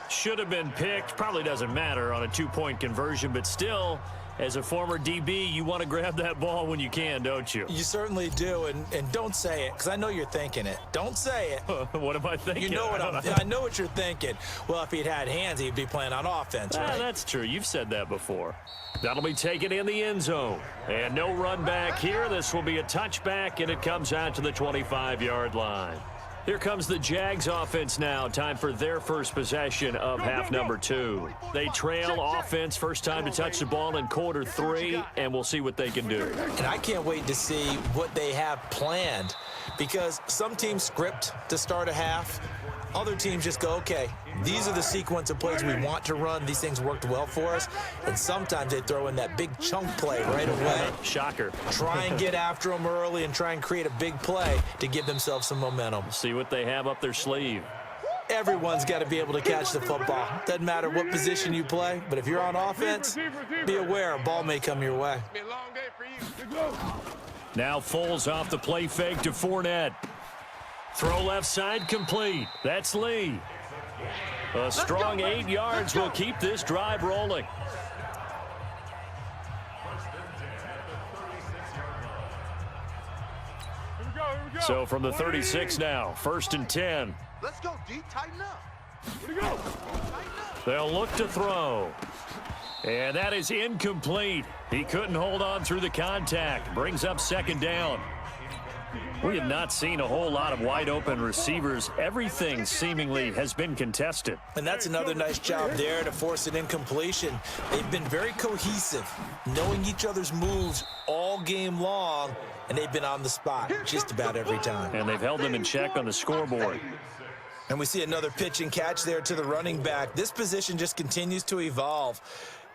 Speaker 4: Should have been picked. Probably doesn't matter on a two-point conversion, but still, as a former DB, you want to grab that ball when you can, don't you?
Speaker 5: You certainly do, and don't say it, because I know you're thinking it. Don't say it.
Speaker 4: What am I thinking?
Speaker 5: You know what I know what you're thinking. Well, if he'd had hands, he'd be playing on offense, right?
Speaker 4: That's true. You've said that before. That'll be taken in the end zone. And no run back here. This will be a touchback, and it comes out to the 25-yard line. Here comes the Jags offense now. Time for their first possession of half number 2. They trail offense, first time to touch the ball in quarter 3, and we'll see what they can do.
Speaker 5: And I can't wait to see what they have planned, because some teams script to start a half. Other teams just go, okay, these are the sequence of plays we want to run. These things worked well for us. And sometimes they throw in that big chunk play right away.
Speaker 4: Shocker.
Speaker 5: Try and get after them early and try and create a big play to give themselves some momentum.
Speaker 4: See what they have up their sleeve.
Speaker 5: Everyone's got to be able to catch the football. Doesn't matter what position you play, but if you're on offense, be aware a ball may come your way.
Speaker 6: It's been a long day for you.
Speaker 4: Now Foles off the play fake to Fournette. Throw left side complete. That's Lee. A strong 8 yards will keep this drive rolling. So from the 36 now, 1st and 10.
Speaker 6: Let's go, D. Tighten up.
Speaker 4: They'll look to throw. And that is incomplete. He couldn't hold on through the contact. Brings up 2nd down. We have not seen a whole lot of wide-open receivers. Everything seemingly has been contested.
Speaker 5: And that's another nice job there to force an incompletion. They've been very cohesive, knowing each other's moves all game long, and they've been on the spot just about every time.
Speaker 4: And they've held them in check on the scoreboard.
Speaker 5: And we see another pitch and catch there to the running back. This position just continues to evolve.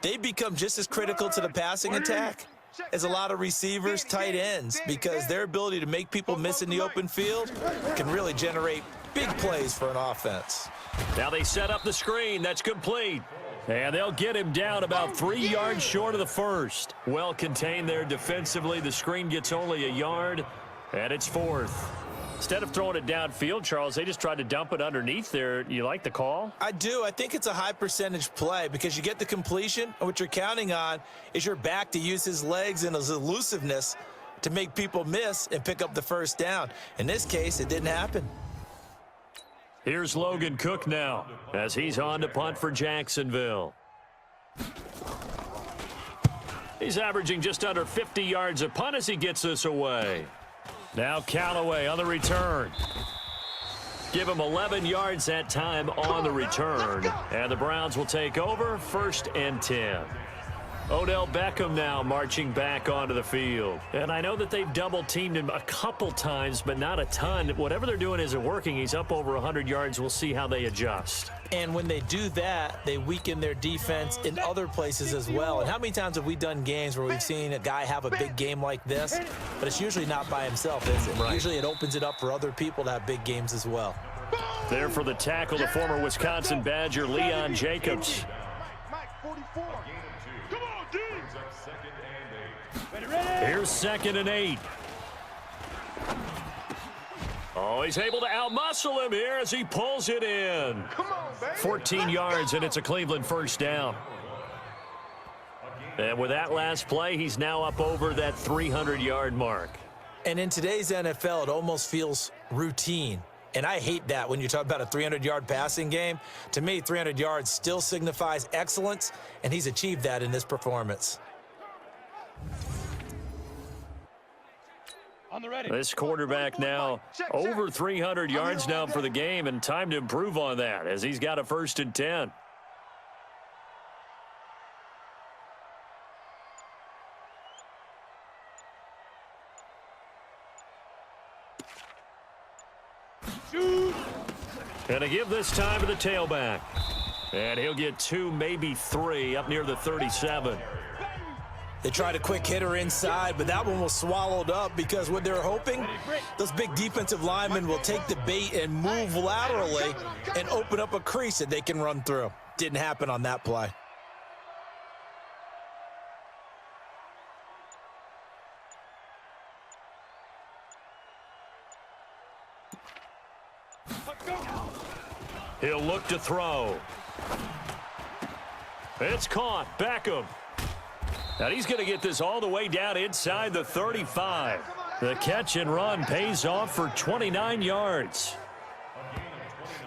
Speaker 5: They become just as critical to the passing attack as a lot of receivers, tight ends, because their ability to make people miss in the open field can really generate big plays for an offense.
Speaker 4: Now they set up the screen. That's complete. And they'll get him down about 3 yards short of the first. Well contained there defensively. The screen gets only a yard, and it's 4th. Instead of throwing it downfield, Charles, they just tried to dump it underneath there. You like the call?
Speaker 5: I do. I think it's a high percentage play because you get the completion, and what you're counting on is your back to use his legs and his elusiveness to make people miss and pick up the first down. In this case, it didn't happen.
Speaker 4: Here's Logan Cook now as he's on to punt for Jacksonville. He's averaging just under 50 yards a punt as he gets this away. Now Callaway on the return. Give him 11 yards that time on the return. And the Browns will take over, 1st and 10. Odell Beckham now marching back onto the field. And I know that they've double-teamed him a couple times, but not a ton. Whatever they're doing isn't working. He's up over 100 yards. We'll see how they adjust.
Speaker 5: And when they do that, they weaken their defense in other places as well. And how many times have we done games where we've seen a guy have a big game like this, but it's usually not by himself, is it? Right. Usually it opens it up for other people to have big games as well.
Speaker 4: There for the tackle, the former Wisconsin Badger, Leon Jacobs.
Speaker 6: Mike, 44. Come on, D.
Speaker 4: Here's 2nd and 8. Oh, he's able to outmuscle him here as he pulls it in.
Speaker 6: Come on, baby.
Speaker 4: 14 yards, and it's a Cleveland first down. And with that last play, he's now up over that 300-yard mark.
Speaker 5: And in today's NFL, it almost feels routine. And I hate that when you talk about a 300-yard passing game. To me, 300 yards still signifies excellence, and he's achieved that in this performance.
Speaker 4: This quarterback now over 300 yards now for the game, and time to improve on that as he's got a 1st and 10. Gonna give this time to the tailback. And he'll get 2, maybe 3 up near the 37.
Speaker 5: They tried a quick hitter inside, but that one was swallowed up because what they're hoping, those big defensive linemen will take the bait and move laterally and open up a crease that they can run through. Didn't happen on that play.
Speaker 4: He'll look to throw. It's caught. Beckham. And he's going to get this all the way down inside the 35. The catch and run pays off for 29 yards.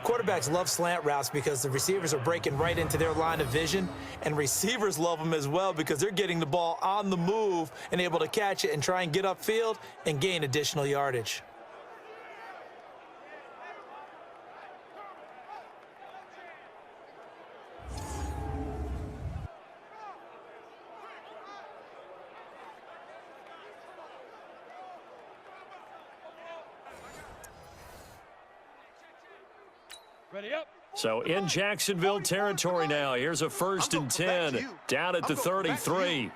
Speaker 5: Quarterbacks love slant routes because the receivers are breaking right into their line of vision, and receivers love them as well because they're getting the ball on the move and able to catch it and try and get upfield and gain additional yardage.
Speaker 4: So in Jacksonville territory now. Here's a 1st and 10 down at the 33.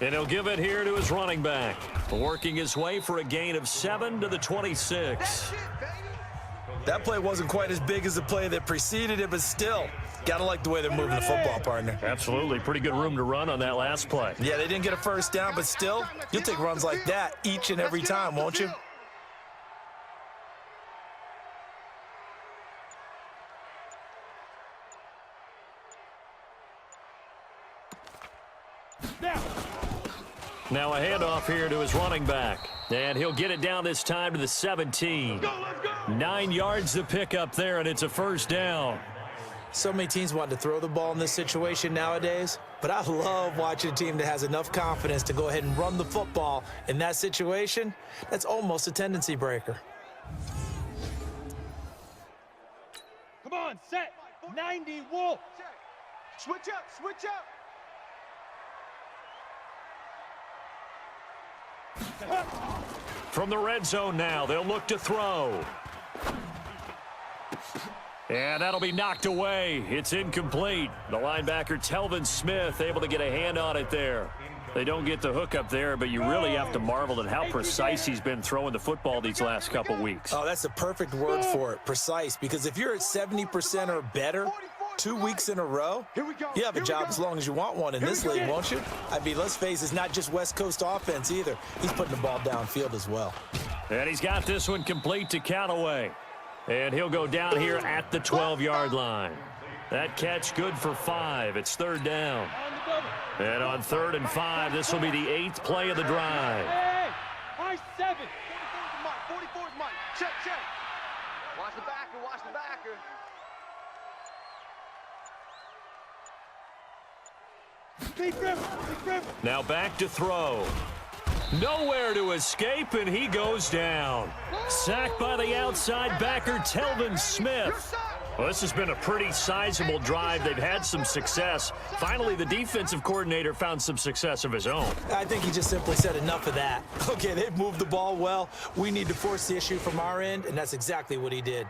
Speaker 4: And he'll give it here to his running back. Working his way for a gain of 7 to the 26.
Speaker 5: That play wasn't quite as big as the play that preceded it, but still, gotta like the way they're moving the football, partner.
Speaker 4: Absolutely. Pretty good room to run on that last play.
Speaker 5: Yeah, they didn't get a first down, but still, you'll take runs like that each and every time, won't you?
Speaker 4: Now a handoff here to his running back. And he'll get it down this time to the 17. 9 yards to pick up there, and it's a 1st down.
Speaker 5: So many teams want to throw the ball in this situation nowadays, but I love watching a team that has enough confidence to go ahead and run the football in that situation. That's almost a tendency breaker.
Speaker 6: Come on, set. 90 Wolf. Switch up, switch up.
Speaker 4: From the red zone now, they'll look to throw. And that'll be knocked away. It's incomplete. The linebacker, Telvin Smith, able to get a hand on it there. They don't get the hook up there, but you really have to marvel at how precise he's been throwing the football these last couple weeks.
Speaker 5: Oh, that's the perfect word for it, precise, because if you're at 70% or better 2 weeks in a row, you have a job as long as you want one in this league, won't you? I mean, let's face it, it's not just West Coast offense either. He's putting the ball downfield as well.
Speaker 4: And he's got this one complete to Callaway. And he'll go down here at the 12-yard line. That catch good for 5. It's 3rd down. And on 3rd and 5, this will be the 8th play of the drive.
Speaker 6: Hey, high 7. 44 is mine. Check, check. Watch the backer, watch the backer.
Speaker 4: Now back to throw. Nowhere to escape, and he goes down. Sacked by the outside backer, Telvin Smith. Well, this has been a pretty sizable drive. They've had some success. Finally, the defensive coordinator found some success of his own.
Speaker 5: I think he just simply said enough of that. Okay, they've moved the ball well. We need to force the issue from our end, and that's exactly what he did.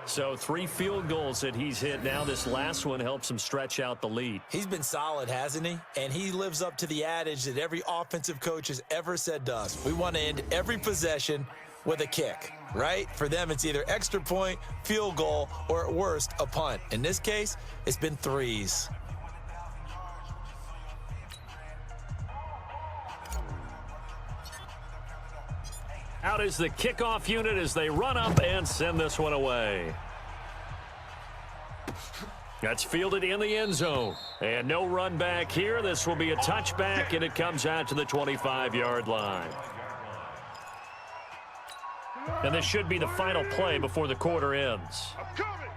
Speaker 4: So 3 field goals that he's hit now. This last one helps him stretch out the lead.
Speaker 5: He's been solid, hasn't he? And he lives up to the adage that every offensive coach has ever said to us. We want to end every possession with a kick, right? For them, it's either extra point, field goal, or at worst, a punt. In this case, it's been 3s.
Speaker 4: Out is the kickoff unit as they run up and send this one away. That's fielded in the end zone. And no run back here. This will be a touchback, and it comes out to the 25-yard line. And this should be the final play before the quarter ends.
Speaker 6: I'm coming.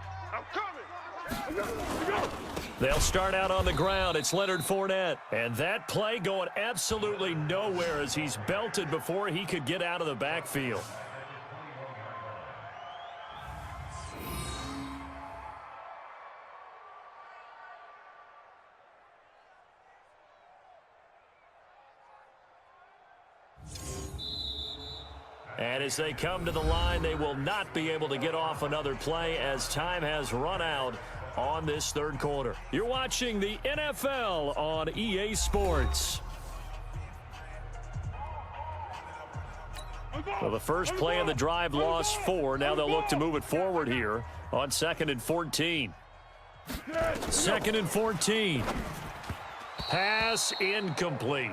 Speaker 4: They'll start out on the ground. It's Leonard Fournette. And that play going absolutely nowhere as he's belted before he could get out of the backfield. And as they come to the line, they will not be able to get off another play as time has run out on this third quarter. You're watching the NFL on EA Sports. So the first play of the drive lost 4. Now they'll look to move it forward here on 2nd and 14. 2nd and 14. Pass incomplete.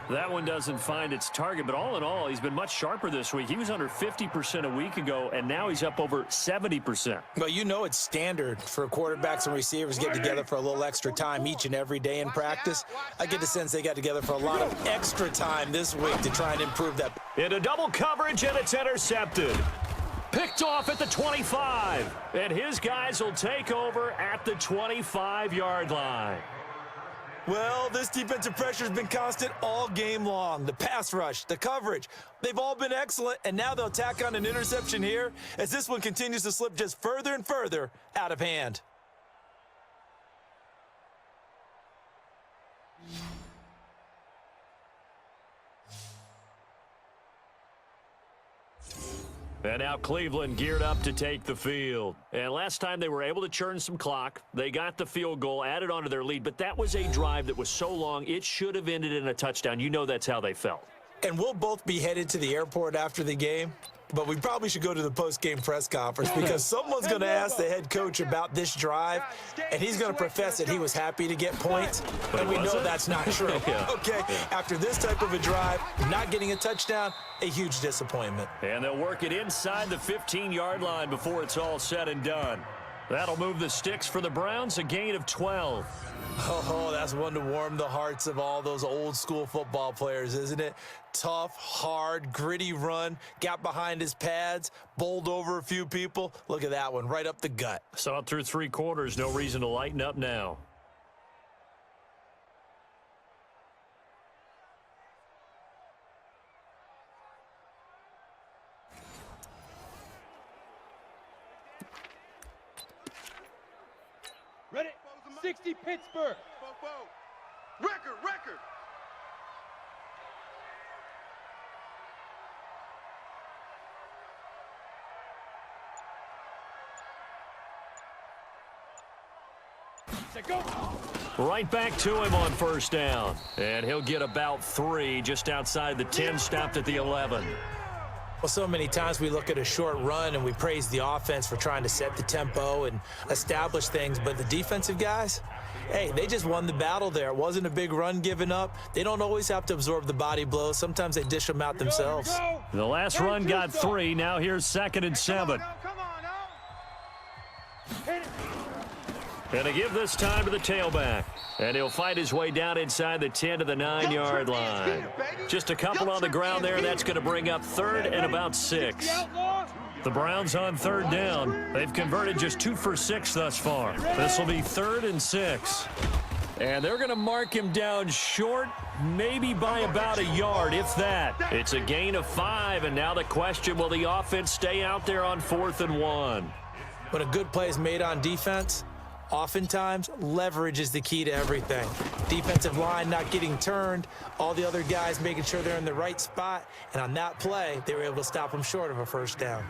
Speaker 4: That one doesn't find its target, but all in all, he's been much sharper this week. He was under 50% a week ago, and now he's up over 70%.
Speaker 5: Well, you know it's standard for quarterbacks and receivers get together for a little extra time each and every day in practice. I get the sense they got together for a lot of extra time this week to try and improve that.
Speaker 4: Into double coverage, and it's intercepted. Picked off at the 25, and his guys will take over at the 25-yard line.
Speaker 5: Well, this defensive pressure has been constant all game long. The pass rush, the coverage, they've all been excellent, and now they'll tack on an interception here as this one continues to slip just further and further out of hand.
Speaker 4: And now Cleveland geared up to take the field. And last time they were able to churn some clock. They got the field goal, added on to their lead. But that was a drive that was so long, it should have ended in a touchdown. You know that's how they felt.
Speaker 5: And we'll both be headed to the airport after the game. But we probably should go to the post-game press conference because someone's going to ask the head coach about this drive, and he's going to profess that he was happy to get points, and we know that's not true. Okay, after this type of a drive, not getting a touchdown, a huge disappointment.
Speaker 4: And they'll work it inside the 15-yard line before it's all said and done. That'll move the sticks for the Browns, a gain of 12.
Speaker 5: Oh, that's one to warm the hearts of all those old-school football players, isn't it? Tough, hard, gritty run, got behind his pads, bowled over a few people. Look at that one, right up the gut.
Speaker 4: Saw it through 3 quarters, no reason to lighten up now.
Speaker 7: Ready? 60 Pittsburgh.
Speaker 6: Record.
Speaker 7: Go.
Speaker 4: Right back to him on first down. And he'll get about 3 just outside the 10, stopped at the 11.
Speaker 5: Well, so many times we look at a short run and we praise the offense for trying to set the tempo and establish things, but the defensive guys, hey, they just won the battle there. It wasn't a big run given up. They don't always have to absorb the body blows. Sometimes they dish them out themselves.
Speaker 4: The last run got 3. Now here's 2nd and 7.
Speaker 6: Come on now. Hit it.
Speaker 4: And to give this time to the tailback. And he'll fight his way down inside the 10 to the 9-yard line. Just a couple on the ground there. That's going to bring up 3rd and about 6. The Browns on 3rd down. They've converted just 2 for 6 thus far. This will be 3rd and 6. And they're going to mark him down short, maybe by about a yard, if that. It's a gain of 5, and now the question, will the offense stay out there on 4th and 1?
Speaker 5: When a good play is made on defense, oftentimes, leverage is the key to everything. Defensive line not getting turned, all the other guys making sure they're in the right spot, and on that play, they were able to stop them short of a first down.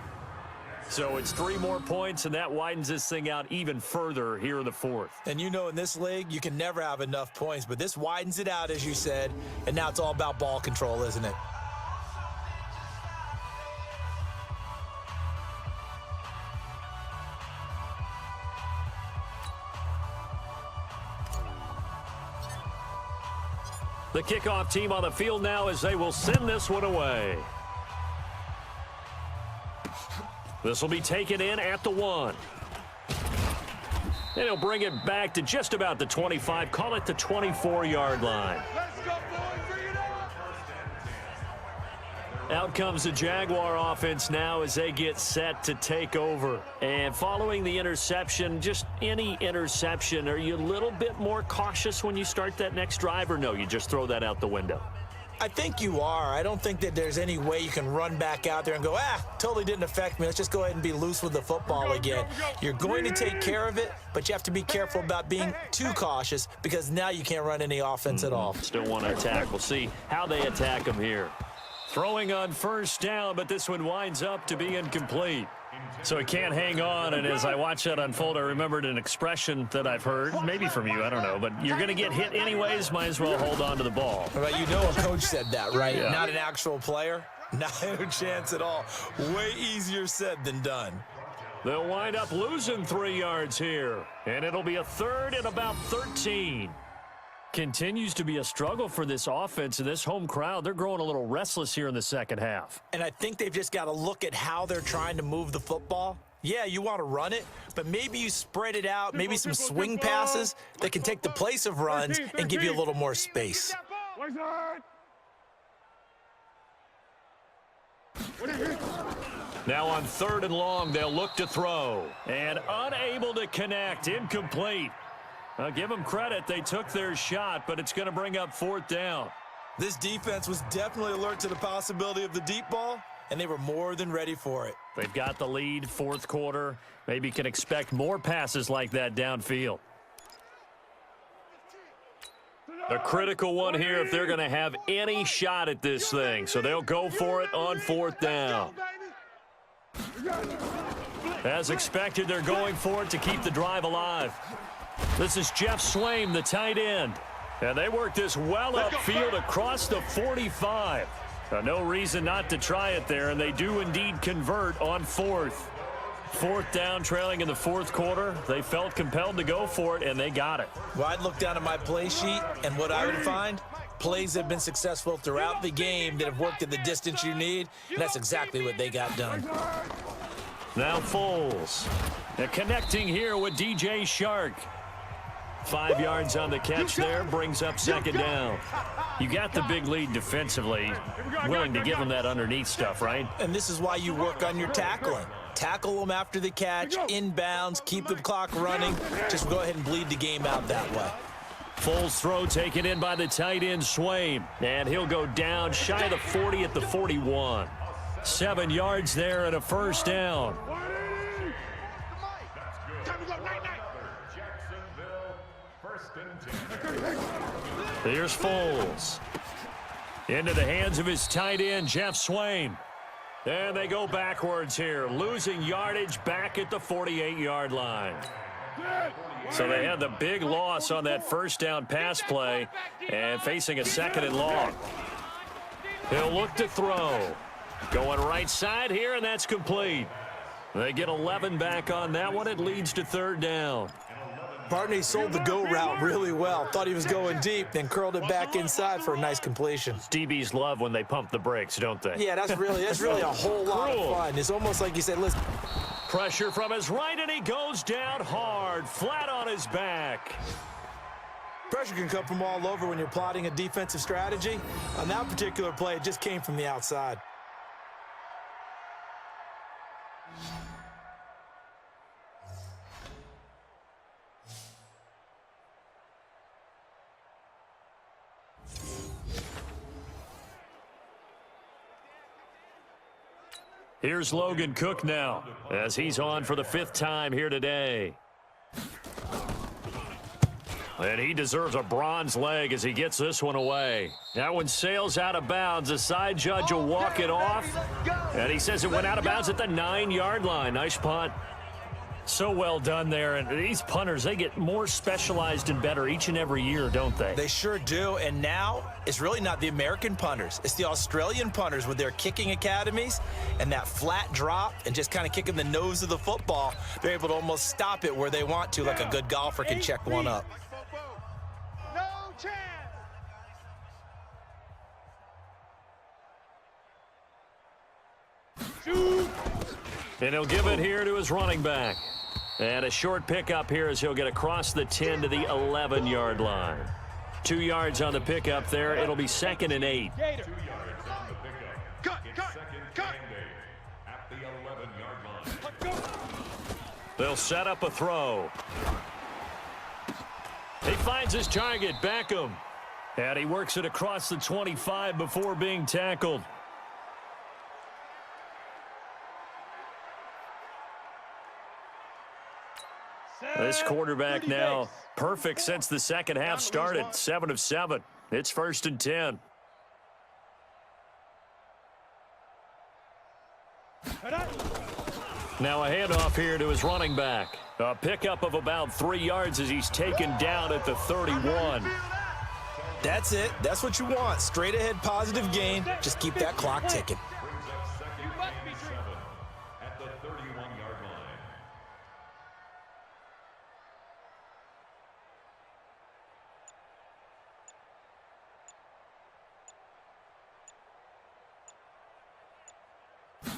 Speaker 4: So it's 3 more points, and that widens this thing out even further here in the 4th.
Speaker 5: And you know in this league, you can never have enough points, but this widens it out, as you said, and now it's all about ball control, isn't it?
Speaker 4: The kickoff team on the field now as they will send this one away. This will be taken in at the 1. And he'll bring it back to just about the 25, call it the 24-yard line.
Speaker 6: Let's go, boys. Bring it on.
Speaker 4: Out comes the Jaguar offense now as they get set to take over. And following the interception, just any interception, are you a little bit more cautious when you start that next drive, or no, you just throw that out the window?
Speaker 5: I think you are. I don't think that there's any way you can run back out there and go, totally didn't affect me. Let's just go ahead and be loose with the football again. You're going to take care of it, but you have to be careful about being too cautious because now you can't run any offense at all.
Speaker 4: Still want to attack. We'll see how they attack them here. Throwing on first down, but this one winds up to be incomplete. So he can't hang on, and as I watch that unfold, I remembered an expression that I've heard, maybe from you, I don't know, but you're going to get hit anyways, might as well hold on to the ball.
Speaker 5: Right, you know a coach said that, right?
Speaker 4: Yeah.
Speaker 5: Not an actual player. Not a chance at all. Way easier said than done.
Speaker 4: They'll wind up losing 3 yards here, and it'll be a third and about 13. Continues to be a struggle for this offense and this home crowd. They're growing a little restless here in the second half.
Speaker 5: And I think they've just got to look at how they're trying to move the football. Yeah, you want to run it, but maybe you spread it out, maybe some swing passes that can take the place of runs and give you a little more space.
Speaker 4: Now on 3rd and long, they'll look to throw. And unable to connect, incomplete. I'll give them credit. They took their shot, but it's going to bring up 4th down.
Speaker 5: This defense was definitely alert to the possibility of the deep ball, and they were more than ready for it.
Speaker 4: They've got the lead, 4th quarter. Maybe can expect more passes like that downfield. A critical one here if they're going to have any shot at this thing. So they'll go for it on 4th down. As expected, they're going for it to keep the drive alive. This is Jeff Swaim, the tight end. And they work this well upfield across the 45. No reason not to try it there, and they do indeed convert on 4th. 4th down, trailing in the 4th quarter. They felt compelled to go for it, and they got it.
Speaker 5: Well, I'd look down at my play sheet, and what I would find, plays that have been successful throughout the game that have worked at the distance you need, and that's exactly what they got done.
Speaker 4: Now Foles. They're connecting here with DJ Shark. 5 yards on the catch there, brings up 2nd down. You got the big lead defensively. Willing to give them that underneath stuff, right?
Speaker 5: And this is why you work on your tackling. Tackle them after the catch, inbounds, keep the clock running. Just go ahead and bleed the game out that way.
Speaker 4: Foles throw taken in by the tight end Swaim. And he'll go down shy of the 40 at the 41. 7 yards there and a 1st down. Here's Foles. Into the hands of his tight end, Jeff Swaim. And they go backwards here, losing yardage back at the 48-yard line. So they had the big loss on that 1st down pass play and facing a 2nd and long. He'll look to throw. Going right side here, and that's complete. They get 11 back on that one. It leads to 3rd down.
Speaker 5: Barney sold the go route really well. Thought he was going deep, then curled it back inside for a nice completion.
Speaker 4: DBs love when they pump the brakes, don't they?
Speaker 5: Yeah, that's really a whole lot of fun. It's almost like you said, listen.
Speaker 4: Pressure from his right, and he goes down hard, flat on his back.
Speaker 5: Pressure can come from all over when you're plotting a defensive strategy. On that particular play, it just came from the outside.
Speaker 4: Here's Logan Cook now, as he's on for the 5th time here today. And he deserves a bronze leg as he gets this one away. That one sails out of bounds. The side judge will walk it off. And he says it went out of bounds at the 9-yard line. Nice punt. So well done there. And these punters, they get more specialized and better each and every year, don't they?
Speaker 5: They sure do. And now it's really not the American punters. It's the Australian punters with their kicking academies and that flat drop and just kind of kicking the nose of the football. They're able to almost stop it where they want to, like a good golfer can check one up.
Speaker 6: No chance.
Speaker 4: Shoot. And he'll give it here to his running back. And a short pickup here as he'll get across the 10 to the 11-yard line. 2 yards on the pickup there. It'll be 2nd and 8.
Speaker 6: Cut.
Speaker 8: At the 11-yard line.
Speaker 4: They'll set up a throw. He finds his target, Beckham. And he works it across the 25 before being tackled. This quarterback now perfect since the second half started. 7 of 7. It's 1st and 10. Now a handoff here to his running back. A pickup of about 3 yards as he's taken down at the 31.
Speaker 5: That's it. That's what you want. Straight ahead positive gain. Just keep that clock ticking.
Speaker 8: At the 31-yard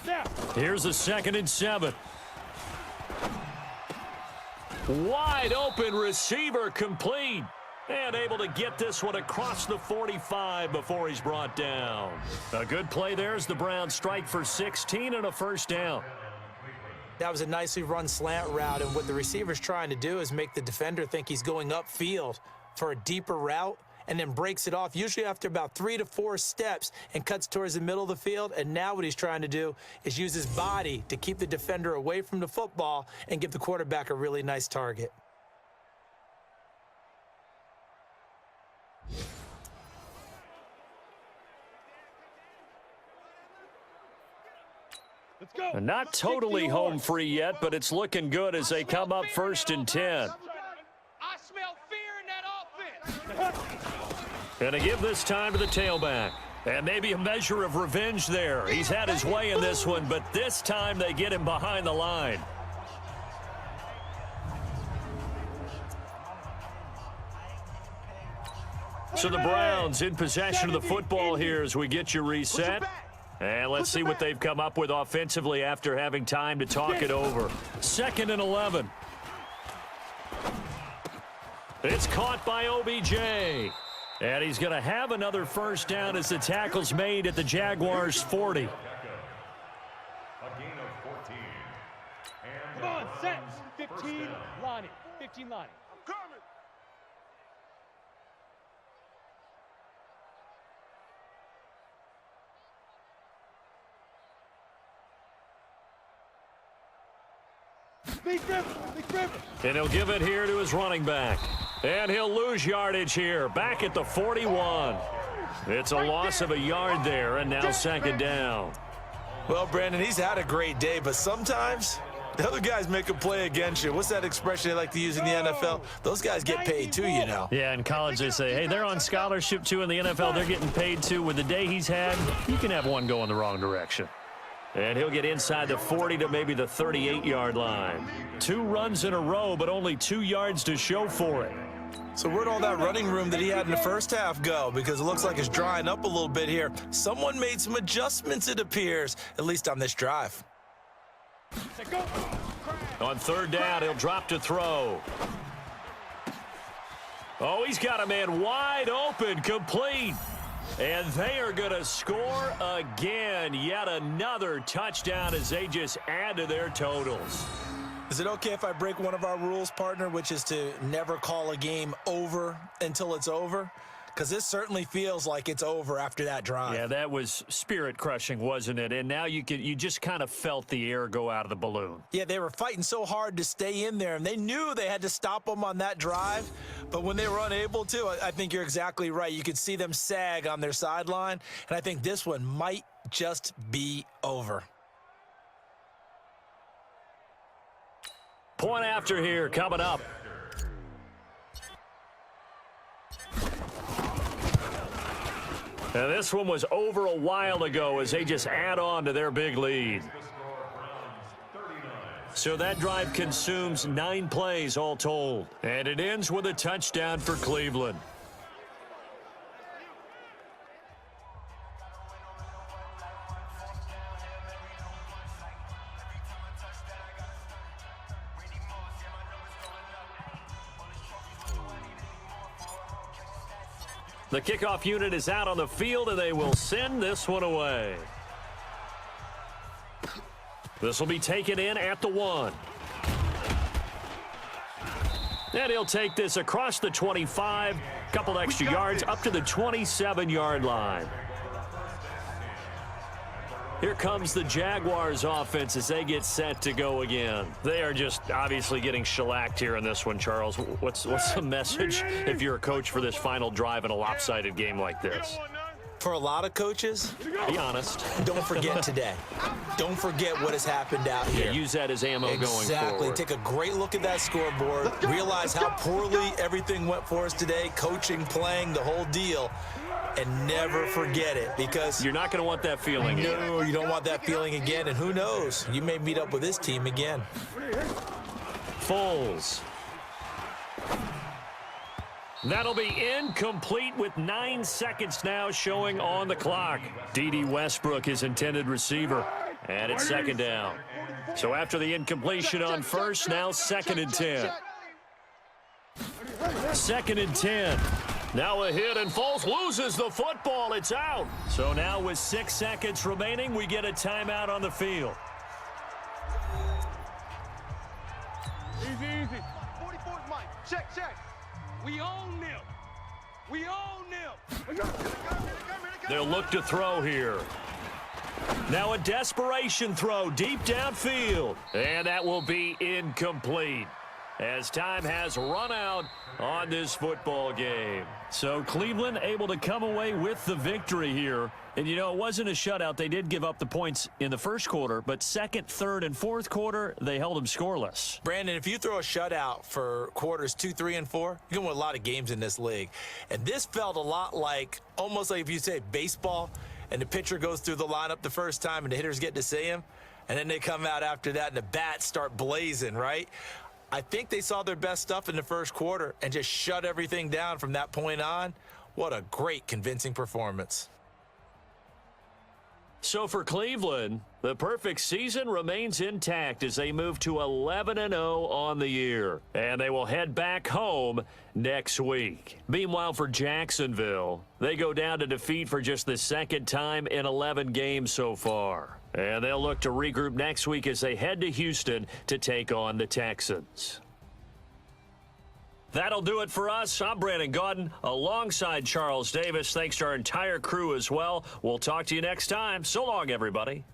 Speaker 8: line.
Speaker 4: Here's a 2nd and 7. Wide open receiver complete. And able to get this one across the 45 before he's brought down. A good play there as the Browns strike for 16 and a first down.
Speaker 5: That was a nicely run slant route, and what the receiver's trying to do is make the defender think he's going upfield for a deeper route and then breaks it off, usually after about 3 to 4 steps, and cuts towards the middle of the field. And now what he's trying to do is use his body to keep the defender away from the football and give the quarterback a really nice target.
Speaker 7: Let's go.
Speaker 4: And not totally home free yet, but it's looking good as they come up 1st and 10.
Speaker 7: I smell fear in that offense.
Speaker 4: And to give this time to the tailback. And maybe a measure of revenge there. He's had his way in this one, but this time they get him behind the line. So the Browns in possession of the football here as we get you reset. And let's see what they've come up with offensively after having time to talk it over. 2nd and 11. It's caught by OBJ. And he's going to have another first down as the tackle's made at the Jaguars' 40.
Speaker 8: A gain of 14. And
Speaker 7: Come on, set. 15, Lonnie. 15, Lonnie.
Speaker 4: And he'll give it here to his running back. And he'll lose yardage here, back at the 41. It's a loss of a yard there, and now 2nd down.
Speaker 5: Well, Brandon, he's had a great day, but sometimes the other guys make a play against you. What's that expression they like to use in the NFL? Those guys get paid too, you know.
Speaker 4: Yeah, in college they say, hey, they're on scholarship too. In the NFL, they're getting paid too. With the day he's had, you can have one go in the wrong direction. And he'll get inside the 40 to maybe the 38-yard line. 2 runs in a row, but only 2 yards to show for it.
Speaker 5: So where'd all that running room that he had in the first half go? Because it looks like it's drying up a little bit here. Someone made some adjustments, it appears, at least on this drive.
Speaker 4: On 3rd down, he'll drop to throw. Oh, he's got a man wide open, complete. And they are going to score again. Yet another touchdown as they just add to their totals.
Speaker 5: Is it okay if I break one of our rules, partner, which is to never call a game over until it's over? Because this certainly feels like it's over after that drive.
Speaker 4: Yeah, that was spirit-crushing, wasn't it? And now you just kind of felt the air go out of the balloon.
Speaker 5: Yeah, they were fighting so hard to stay in there, and they knew they had to stop them on that drive. But when they were unable to, I think you're exactly right. You could see them sag on their sideline, and I think this one might just be over.
Speaker 4: Point after here coming up. And this one was over a while ago as they just add on to their big lead. So that drive consumes 9 plays all told. And it ends with a touchdown for Cleveland. The kickoff unit is out on the field, and they will send this one away. This will be taken in at the 1. And he'll take this across the 25, couple extra yards up to the 27-yard line. Here comes the Jaguars offense as they get set to go again. They are just obviously getting shellacked here in this one, Charles. What's the message if you're a coach for this final drive in a lopsided game like this?
Speaker 5: For a lot of coaches,
Speaker 4: Be honest.
Speaker 5: don't forget today. Don't forget what has happened out here.
Speaker 4: Yeah, use that as ammo going
Speaker 5: Exactly.
Speaker 4: forward.
Speaker 5: Take a great look at that scoreboard. Realize how poorly everything went for us today, coaching, playing, the whole deal. And never forget it, because
Speaker 4: You're not going to want that feeling.
Speaker 5: no, you don't want that feeling again. And who knows? You may meet up with this team again.
Speaker 4: Foles. That'll be incomplete with 9 seconds now showing on the clock. D.D. Westbrook, his intended receiver. And it's second down. So after the incompletion on first, now 2nd and 10. 2nd and 10. Now a hit, and Foles loses the football. It's out. So now with 6 seconds remaining, we get a timeout on the field.
Speaker 7: Easy, easy.
Speaker 6: 44 is mine. Check, check.
Speaker 7: We own them. We own them.
Speaker 4: They'll look to throw here. Now a desperation throw deep downfield. And that will be incomplete, as time has run out on this football game. So Cleveland able to come away with the victory here. And, you know, it wasn't a shutout. They did give up the points in the first quarter, but second, third, and fourth quarter, they held them scoreless.
Speaker 5: Brandon, if you throw a shutout for quarters 2, 3, and 4, you can win a lot of games in this league. And this felt a lot like, almost like if you say baseball, and the pitcher goes through the lineup the first time and the hitters get to see him, and then they come out after that and the bats start blazing, right? I think they saw their best stuff in the first quarter and just shut everything down from that point on. What a great, convincing performance.
Speaker 4: So for Cleveland, the perfect season remains intact as they move to 11-0 on the year. And they will head back home next week. Meanwhile, for Jacksonville, they go down to defeat for just the second time in 11 games so far. And they'll look to regroup next week as they head to Houston to take on the Texans. That'll do it for us. I'm Brandon Gaudin alongside Charles Davis. Thanks to our entire crew as well. We'll talk to you next time. So long, everybody.